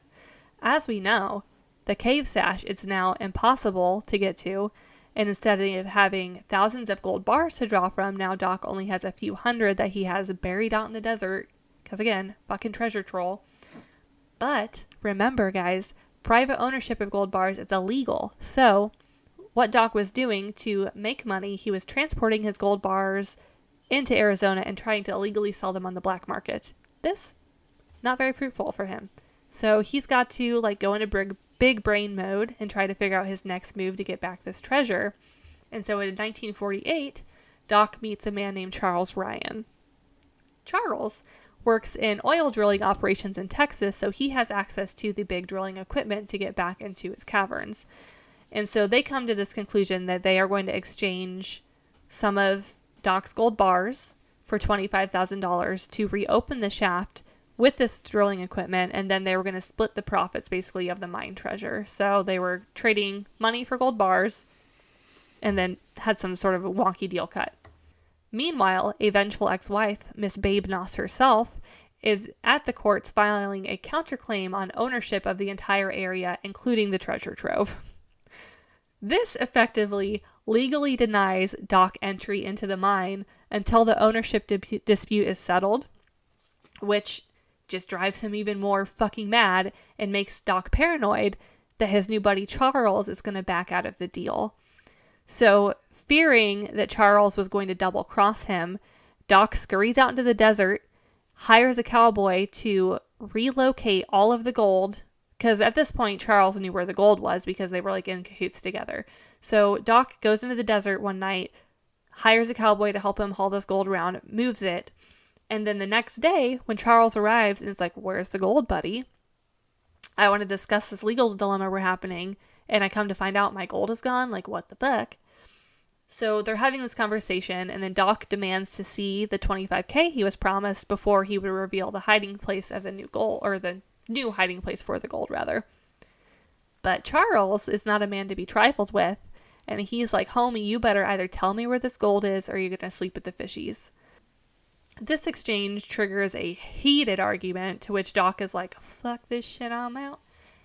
As we know, the cave stash is now impossible to get to, and instead of having thousands of gold bars to draw from, now Doc only has a few hundred that he has buried out in the desert, because again, fucking treasure troll. But remember, guys, private ownership of gold bars is illegal, so what Doc was doing to make money, he was transporting his gold bars into Arizona and trying to illegally sell them on the black market. This, not very fruitful for him. So he's got to go into big brain mode and try to figure out his next move to get back this treasure. And so in 1948, Doc meets a man named Charles Ryan. Charles works in oil drilling operations in Texas, so he has access to the big drilling equipment to get back into his caverns. And so they come to this conclusion that they are going to exchange some of Doc's gold bars for $25,000 to reopen the shaft with this drilling equipment, and then they were going to split the profits basically of the mine treasure. So they were trading money for gold bars and then had some sort of a wonky deal cut. Meanwhile, a vengeful ex-wife, Miss Babe Noss herself, is at the courts filing a counterclaim on ownership of the entire area, including the treasure trove. This effectively legally denies Doc entry into the mine until the ownership dispute is settled, which just drives him even more fucking mad and makes Doc paranoid that his new buddy Charles is going to back out of the deal. So, fearing that Charles was going to double cross him, Doc scurries out into the desert, hires a cowboy to relocate all of the gold, because at this point Charles knew where the gold was because they were in cahoots together. So Doc goes into the desert one night, hires a cowboy to help him haul this gold around, moves it, and then the next day when Charles arrives and is like, where's the gold, buddy? I want to discuss this legal dilemma we're happening, and I come to find out my gold is gone. What the fuck? So they're having this conversation, and then Doc demands to see the $25K he was promised before he would reveal the hiding place of the new gold, or the new hiding place for the gold, rather. But Charles is not a man to be trifled with, and he's like, homie, you better either tell me where this gold is or you're going to sleep with the fishies. This exchange triggers a heated argument to which Doc is like, fuck this shit, I'm out.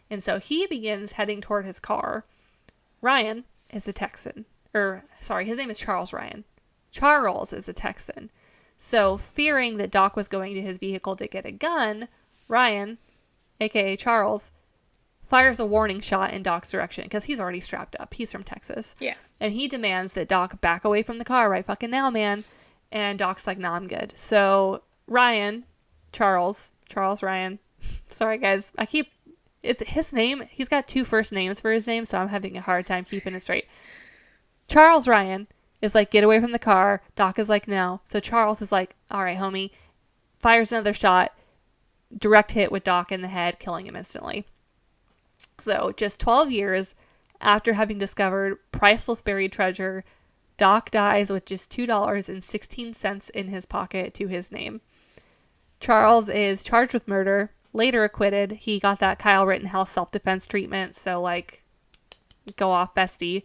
And so he begins heading toward his car. Ryan is a Texan. His name is Charles Ryan. Charles is a Texan. So fearing that Doc was going to his vehicle to get a gun, Ryan, aka Charles, fires a warning shot in Doc's direction because he's already strapped up. He's from Texas. Yeah. And he demands that Doc back away from the car right fucking now, man. And Doc's like, nah, I'm good. So Ryan, Charles Ryan, sorry guys, it's his name. He's got 2 first names for his name, so I'm having a hard time keeping it straight. Charles Ryan is like, get away from the car. Doc is like, no. So Charles is like, all right, homie, fires another shot, direct hit with Doc in the head, killing him instantly. So just 12 years after having discovered priceless buried treasure, Doc dies with just $2.16 in his pocket to his name. Charles is charged with murder, later acquitted. He got that Kyle Rittenhouse self-defense treatment, so like, go off, bestie.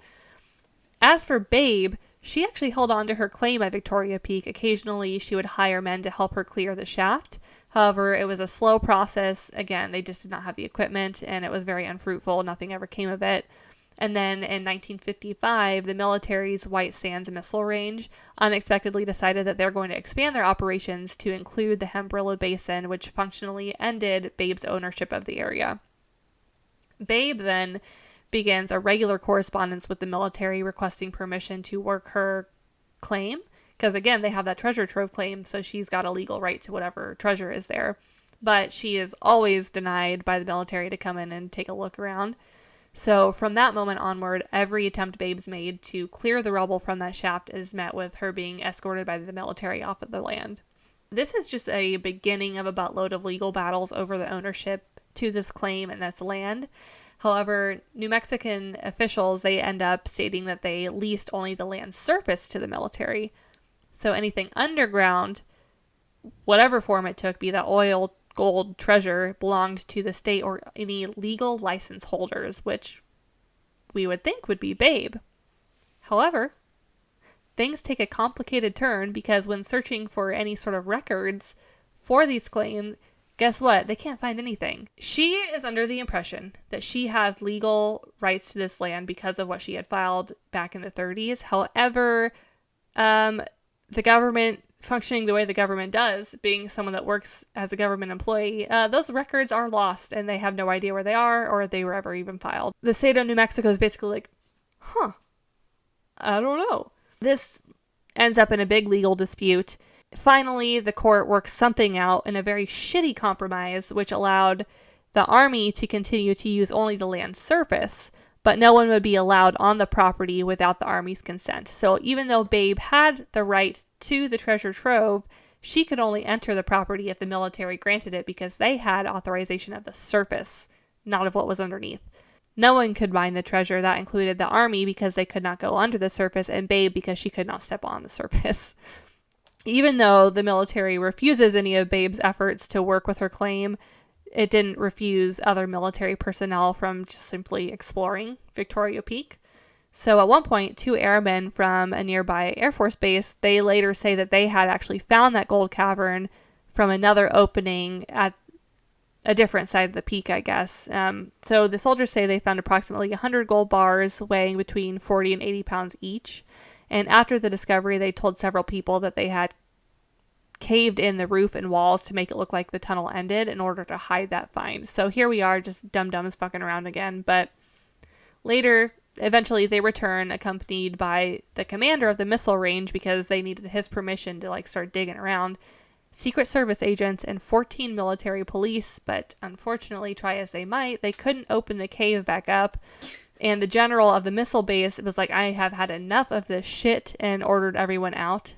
As for Babe, she actually held on to her claim at Victoria Peak. Occasionally, she would hire men to help her clear the shaft. However, it was a slow process. Again, they just did not have the equipment, and it was very unfruitful. Nothing ever came of it. And then in 1955, the military's White Sands Missile Range unexpectedly decided that they're going to expand their operations to include the Hembrilla Basin, which functionally ended Babe's ownership of the area. Babe then begins a regular correspondence with the military requesting permission to work her claim, because again, they have that treasure trove claim, so she's got a legal right to whatever treasure is there. But she is always denied by the military to come in and take a look around. So from that moment onward, every attempt Babe's made to clear the rubble from that shaft is met with her being escorted by the military off of the land. This is just a beginning of a buttload of legal battles over the ownership to this claim and this land. However, New Mexican officials, they end up stating that they leased only the land's surface to the military. So anything underground, whatever form it took, be that oil, gold, treasure, belonged to the state or any legal license holders, which we would think would be Babe. However, things take a complicated turn because when searching for any sort of records for these claims, guess what? They can't find anything. She is under the impression that she has legal rights to this land because of what she had filed back in the 30s. However, the government functioning the way the government does, being someone that works as a government employee, those records are lost and they have no idea where they are or they were ever even filed. The state of New Mexico is basically like, I don't know. This ends up in a big legal dispute. Finally, the court works something out in a very shitty compromise, which allowed the army to continue to use only the land's surface, but no one would be allowed on the property without the army's consent. So even though Babe had the right to the treasure trove, she could only enter the property if the military granted it because they had authorization of the surface, not of what was underneath. No one could mine the treasure. That included the army because they could not go under the surface, and Babe because she could not step on the surface. Even though the military refuses any of Babe's efforts to work with her claim, it didn't refuse other military personnel from just simply exploring Victoria Peak. So at one point, 2 airmen from a nearby Air Force base, they later say that they had actually found that gold cavern from another opening at a different side of the peak, I guess. So the soldiers say they found approximately 100 gold bars weighing between 40 and 80 pounds each. And after the discovery, they told several people that they had caved in the roof and walls to make it look like the tunnel ended in order to hide that find. So here we are, just dum-dums fucking around again. But later, eventually they return accompanied by the commander of the missile range because they needed his permission to start digging around, Secret Service agents, and 14 military police. But unfortunately, try as they might, they couldn't open the cave back up. And the general of the missile base was like, I have had enough of this shit, and ordered everyone out.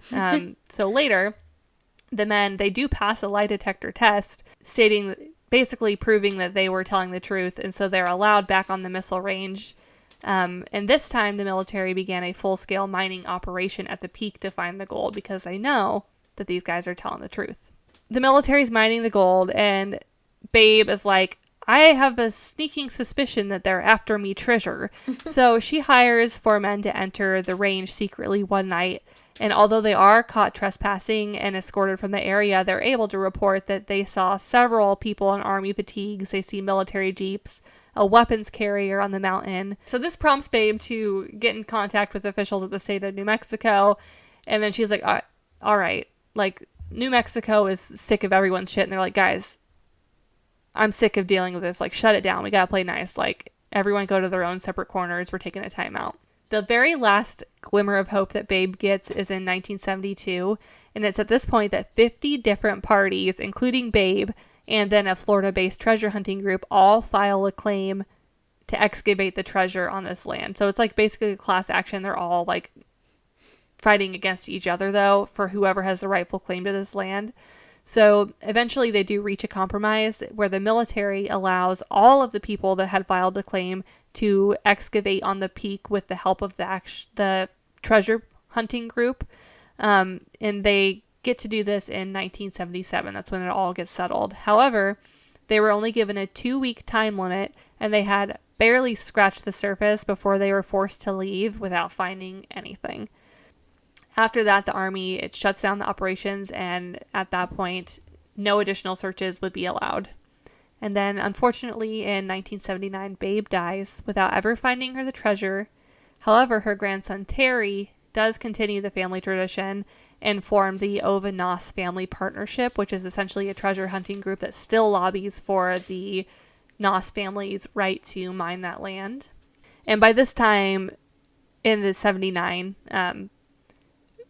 So later, the men, they do pass a lie detector test, basically proving that they were telling the truth. And so they're allowed back on the missile range. And this time, the military began a full-scale mining operation at the peak to find the gold because they know that these guys are telling the truth. The military's mining the gold, and Babe is like, I have a sneaking suspicion that they're after me treasure. So she hires 4 men to enter the range secretly one night. And although they are caught trespassing and escorted from the area, they're able to report that they saw several people in army fatigues. They see military jeeps, a weapons carrier on the mountain. So this prompts Babe to get in contact with officials at the state of New Mexico. And then she's like, all right, New Mexico is sick of everyone's shit. And they're like, guys, I'm sick of dealing with this. Shut it down. We gotta play nice. Everyone go to their own separate corners. We're taking a timeout. The very last glimmer of hope that Babe gets is in 1972, and it's at this point that 50 different parties, including Babe, and then a Florida-based treasure hunting group, all file a claim to excavate the treasure on this land. So it's basically a class action. They're all fighting against each other, though, for whoever has the rightful claim to this land. So eventually they do reach a compromise where the military allows all of the people that had filed the claim to excavate on the peak with the help of the treasure hunting group. And they get to do this in 1977. That's when it all gets settled. However, they were only given a 2-week time limit, and they had barely scratched the surface before they were forced to leave without finding anything. After that, the Army, it shuts down the operations, and at that point, no additional searches would be allowed. And then, unfortunately, in 1979, Babe dies without ever finding her the treasure. However, her grandson, Terry, does continue the family tradition and form the Ova Nos Family Partnership, which is essentially a treasure hunting group that still lobbies for the Nos family's right to mine that land. And by this time, in the 79,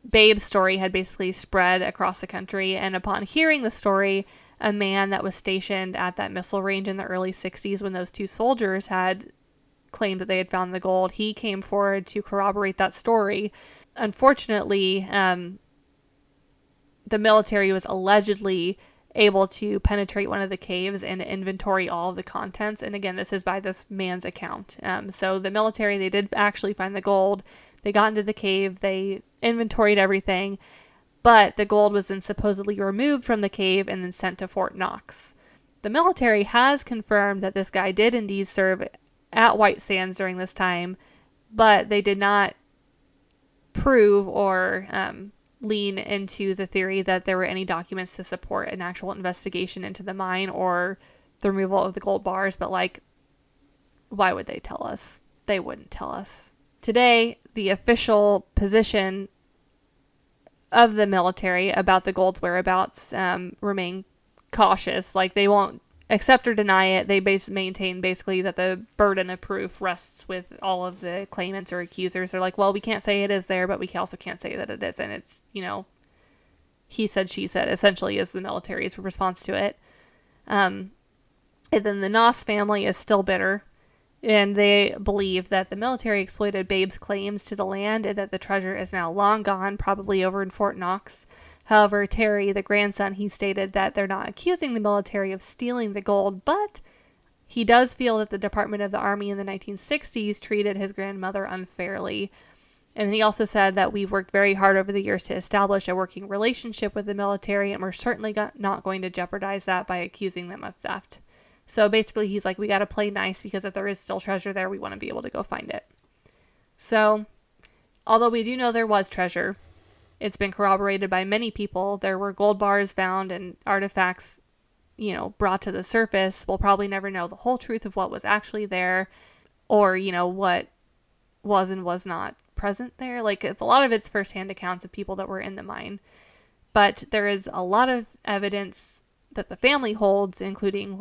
Babe's story had basically spread across the country, and upon hearing the story, a man that was stationed at that missile range in the early 60s when those two soldiers had claimed that they had found the gold, he came forward to corroborate that story. Unfortunately, the military was allegedly able to penetrate one of the caves and inventory all of the contents. And again, this is by this man's account. So the military, they did actually find the gold. They got into the cave. They inventoried everything. But the gold was then supposedly removed from the cave and then sent to Fort Knox. The military has confirmed that this guy did indeed serve at White Sands during this time, but they did not prove or lean into the theory that there were any documents to support an actual investigation into the mine or the removal of the gold bars. But like, why would they tell us? They wouldn't tell us. Today, the official position of the military about the gold's whereabouts remain cautious. Like, they won't accept or deny it. They maintain basically that the burden of proof rests with all of the claimants or accusers. They're like, well, we can't say it is there, but we also can't say that it isn't. It's, he said, she said, essentially, is the military's response to it. And then the Nos family is still bitter, and they believe that the military exploited Babe's claims to the land and that the treasure is now long gone, probably over in Fort Knox. However, Terry, the grandson, he stated that they're not accusing the military of stealing the gold, but he does feel that the Department of the Army in the 1960s treated his grandmother unfairly. And he also said that we've worked very hard over the years to establish a working relationship with the military, and we're certainly not going to jeopardize that by accusing them of theft. So basically, he's like, we got to play nice because if there is still treasure there, we want to be able to go find it. So, although we do know there was treasure, it's been corroborated by many people. There were gold bars found and artifacts, brought to the surface. We'll probably never know the whole truth of what was actually there or, what was and was not present there. Like, a lot of it's firsthand accounts of people that were in the mine. But there is a lot of evidence that the family holds, including,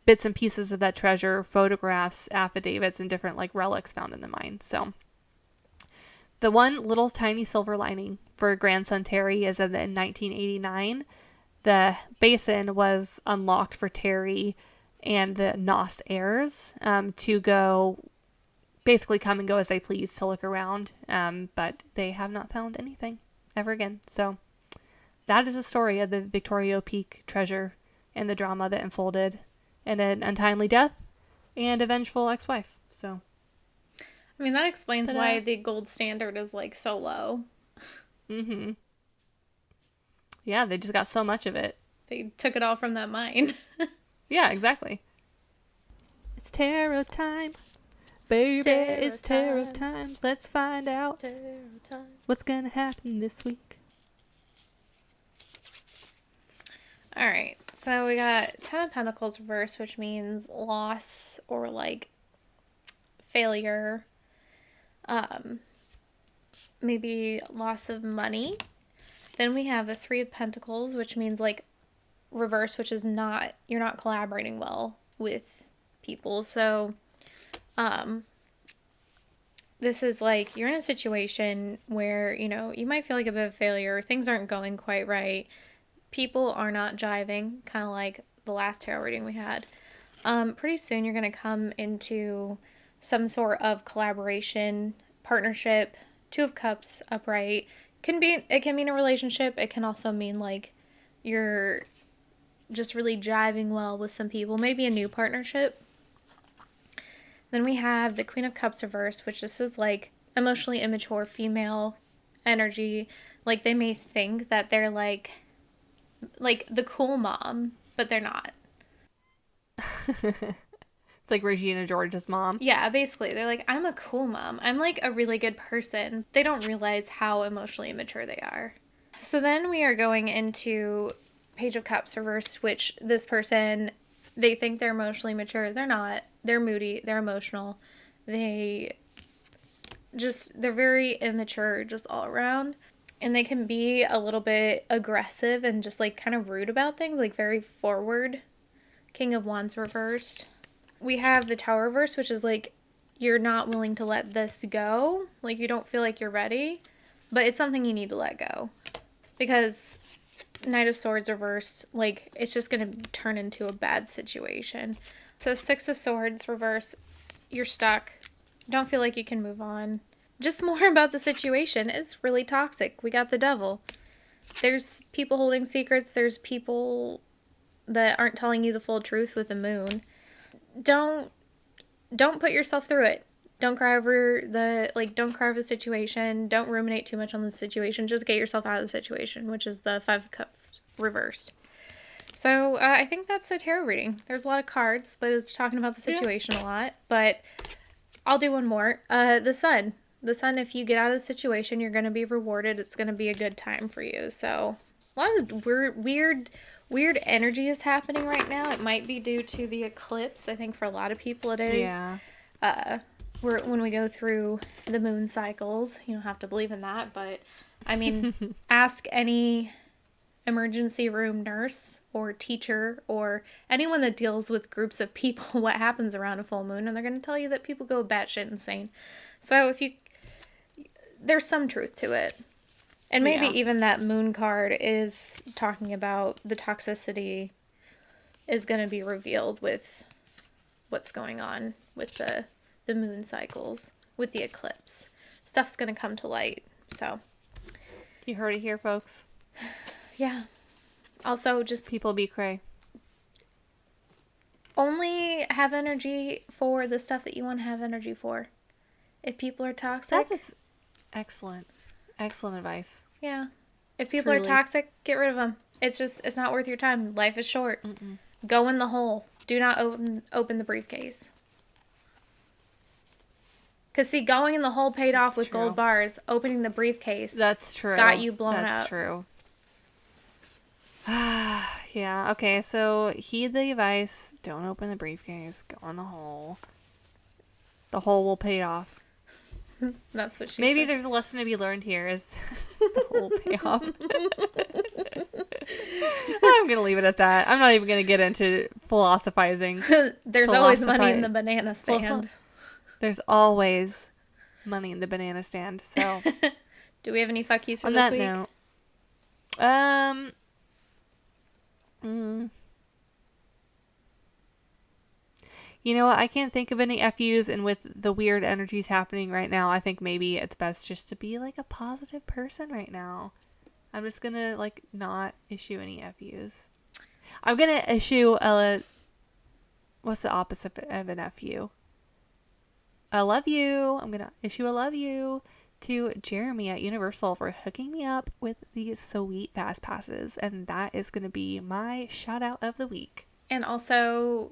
bits and pieces of that treasure, photographs, affidavits, and different, relics found in the mine. So the one little tiny silver lining for grandson Terry is that in 1989, the basin was unlocked for Terry and the Nos heirs to go, basically come and go as they please to look around. But they have not found anything ever again. So that is the story of the Victoria Peak treasure and the drama that unfolded in an untimely death and a vengeful ex-wife. So I mean, that explains why the gold standard is so low. Mm-hmm. Yeah, they just got so much of it. They took it all from that mine. Yeah, exactly. It's tarot time. Baby, it's tarot time. Let's find out what's going to happen this week. All right. So we got Ten of Pentacles reversed, which means loss or failure. Maybe loss of money. Then we have the Three of Pentacles, which means reverse, which is you're not collaborating well with people. So, this is you're in a situation where, you might feel like a bit of failure. Things aren't going quite right. People are not jiving, kind of like the last tarot reading we had. Pretty soon you're going to come into some sort of collaboration, partnership, Two of Cups upright it can mean a relationship. It can also mean like you're just really jiving well with some people, maybe a new partnership. Then we have the Queen of Cups reverse, which this is like emotionally immature female energy. Like they may think that they're like the cool mom, but they're not. It's like Regina George's mom. Yeah, basically. They're like, I'm a cool mom. I'm like a really good person. They don't realize how emotionally immature they are. So then we are going into Page of Cups reverse, which this person, they think they're emotionally mature. They're not. They're moody. They're emotional. They're very immature just all around. And they can be a little bit aggressive and just like kind of rude about things, like very forward. King of Wands reversed. We have the Tower reverse, which is like you're not willing to let this go. Like you don't feel like you're ready, but it's something you need to let go. Because Knight of Swords reversed, like it's just going to turn into a bad situation. So Six of Swords reverse, you're stuck. Don't feel like you can move on. Just more about the situation. It's really toxic. We got the Devil. There's people holding secrets. There's people that aren't telling you the full truth with the Moon. Don't put yourself through it. Don't cry over the situation. Don't ruminate too much on the situation. Just get yourself out of the situation, which is the Five of Cups reversed. So I think that's a tarot reading. There's a lot of cards, but it's talking about the situation a lot. But I'll do one more. The Sun. The Sun, if you get out of the situation, you're going to be rewarded. It's going to be a good time for you. So a lot of weird energy is happening right now. It might be due to the eclipse. I think for a lot of people it is. Yeah. When we go through the moon cycles, you don't have to believe in that, but I mean, ask any emergency room nurse or teacher or anyone that deals with groups of people what happens around a full moon, and they're going to tell you that people go batshit insane. So there's some truth to it. And maybe even that moon card is talking about the toxicity is going to be revealed with what's going on with the moon cycles, with the eclipse. Stuff's going to come to light. So You heard it here, folks. Yeah. Also, just people be cray. Only have energy for the stuff that you want to have energy for. If people are toxic... That's excellent. Excellent advice. Yeah. If people are toxic, get rid of them. It's not worth your time. Life is short. Mm-mm. Go in the hole. Do not open the briefcase. Because, see, going in the hole paid off with gold bars. Opening the briefcase. That's true. Got you blown up. That's true. Yeah, okay, so heed the advice. Don't open the briefcase. Go in the hole. The hole will pay off. That's what she Maybe said. there's a lesson to be learned here is the whole payoff. I'm going to leave it at that. I'm not even going to get into philosophizing. There's always money in the banana stand. There's always money in the banana stand. So, do we have any fuck yous for on this that week? Note, you know what? I can't think of any FUs, and with the weird energies happening right now, I think maybe it's best just to be like a positive person right now. I'm just gonna like not issue any FUs. I'm gonna issue what's the opposite of an FU? I love you. I'm gonna issue a love you to Jeremy at Universal for hooking me up with these sweet fast passes, and that is gonna be my shout out of the week. And also,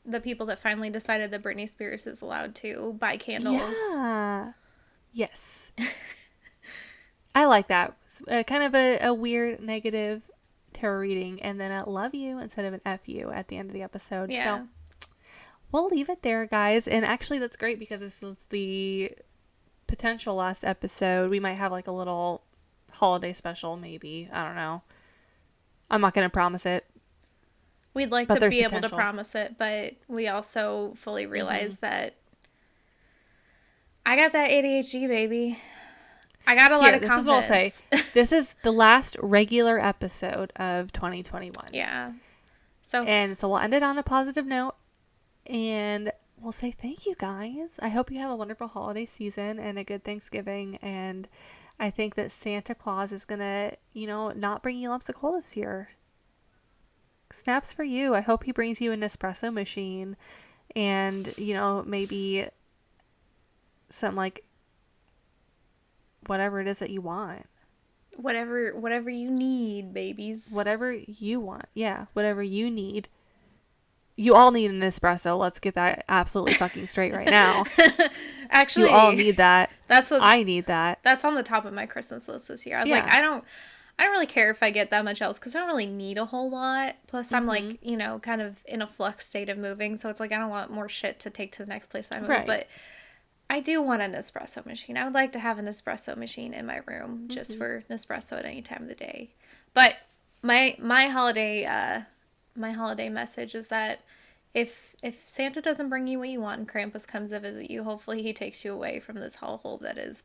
the people that finally decided that Britney Spears is allowed to buy candles. Yeah. Yes. I like that. Kind of a weird negative tarot reading, and then a love you instead of an FU at the end of the episode. Yeah. So we'll leave it there, guys. And actually, that's great because this is the potential last episode. We might have like a little holiday special, maybe. I don't know. I'm not going to promise it. We'd like to be able to promise it, but we also fully realize that I got that ADHD, baby. I got a lot of confidence. This is what I'll say. This is the last regular episode of 2021. Yeah. So we'll end it on a positive note. And we'll say thank you, guys. I hope you have a wonderful holiday season and a good Thanksgiving. And I think that Santa Claus is going to, not bring you lumps of coal this year. Snaps for you. I hope he brings you an espresso machine and, maybe some, like, whatever it is that you want. Whatever you need, babies. Whatever you want. Yeah, whatever you need. You all need an espresso. Let's get that absolutely fucking straight right now. Actually, you all need that. I need that. That's on the top of my Christmas list this year. I was like, I don't really care if I get that much else because I don't really need a whole lot. Plus, I'm like, kind of in a flux state of moving. So it's like, I don't want more shit to take to the next place I move. Right. But I do want an espresso machine. I would like to have an espresso machine in my room just for Nespresso at any time of the day. But my holiday message is that if Santa doesn't bring you what you want and Krampus comes to visit you, hopefully he takes you away from this hellhole that is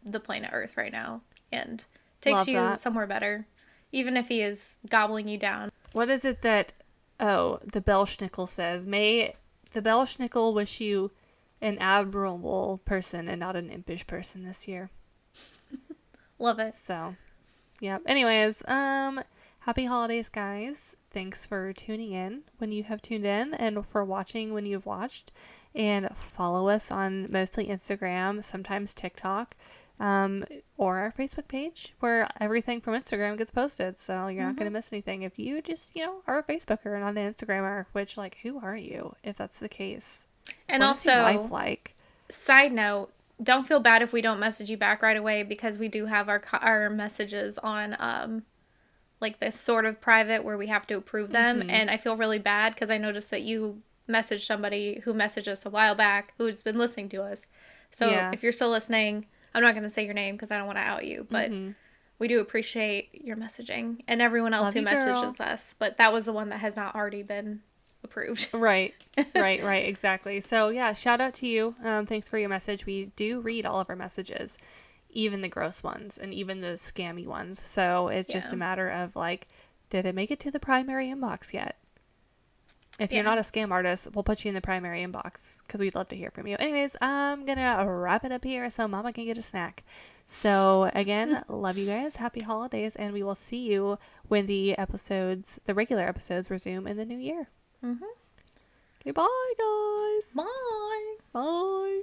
the planet Earth right now and takes you somewhere better, even if he is gobbling you down. What is it that, the Bellschnickel says? May the Bellschnickel wish you an admirable person and not an impish person this year. Love it. So, yeah. Anyways, happy holidays, guys. Thanks for tuning in when you have tuned in and for watching when you've watched. And follow us on mostly Instagram, sometimes TikTok, or our Facebook page where everything from Instagram gets posted. So you're not going to miss anything if you just, are a Facebooker and not an Instagrammer, which, like, who are you if that's the case? And what also, is your life like? Side note, don't feel bad if we don't message you back right away because we do have our messages on like this sort of private where we have to approve them. And I feel really bad because I noticed that you messaged somebody who messaged us a while back who's been listening to us. So if you're still listening, I'm not going to say your name because I don't want to out you, but we do appreciate your messaging and everyone else who messages us. But that was the one that has not already been approved. Right, exactly. So yeah, shout out to you. Thanks for your message. We do read all of our messages, even the gross ones and even the scammy ones. So it's just a matter of, like, did it make it to the primary inbox yet? If you're not a scam artist, we'll put you in the primary inbox because we'd love to hear from you. Anyways, I'm gonna wrap it up here so Mama can get a snack. So again, love you guys. Happy holidays, and we will see you when the regular episodes resume in the new year. Okay, bye, guys. Bye. Bye.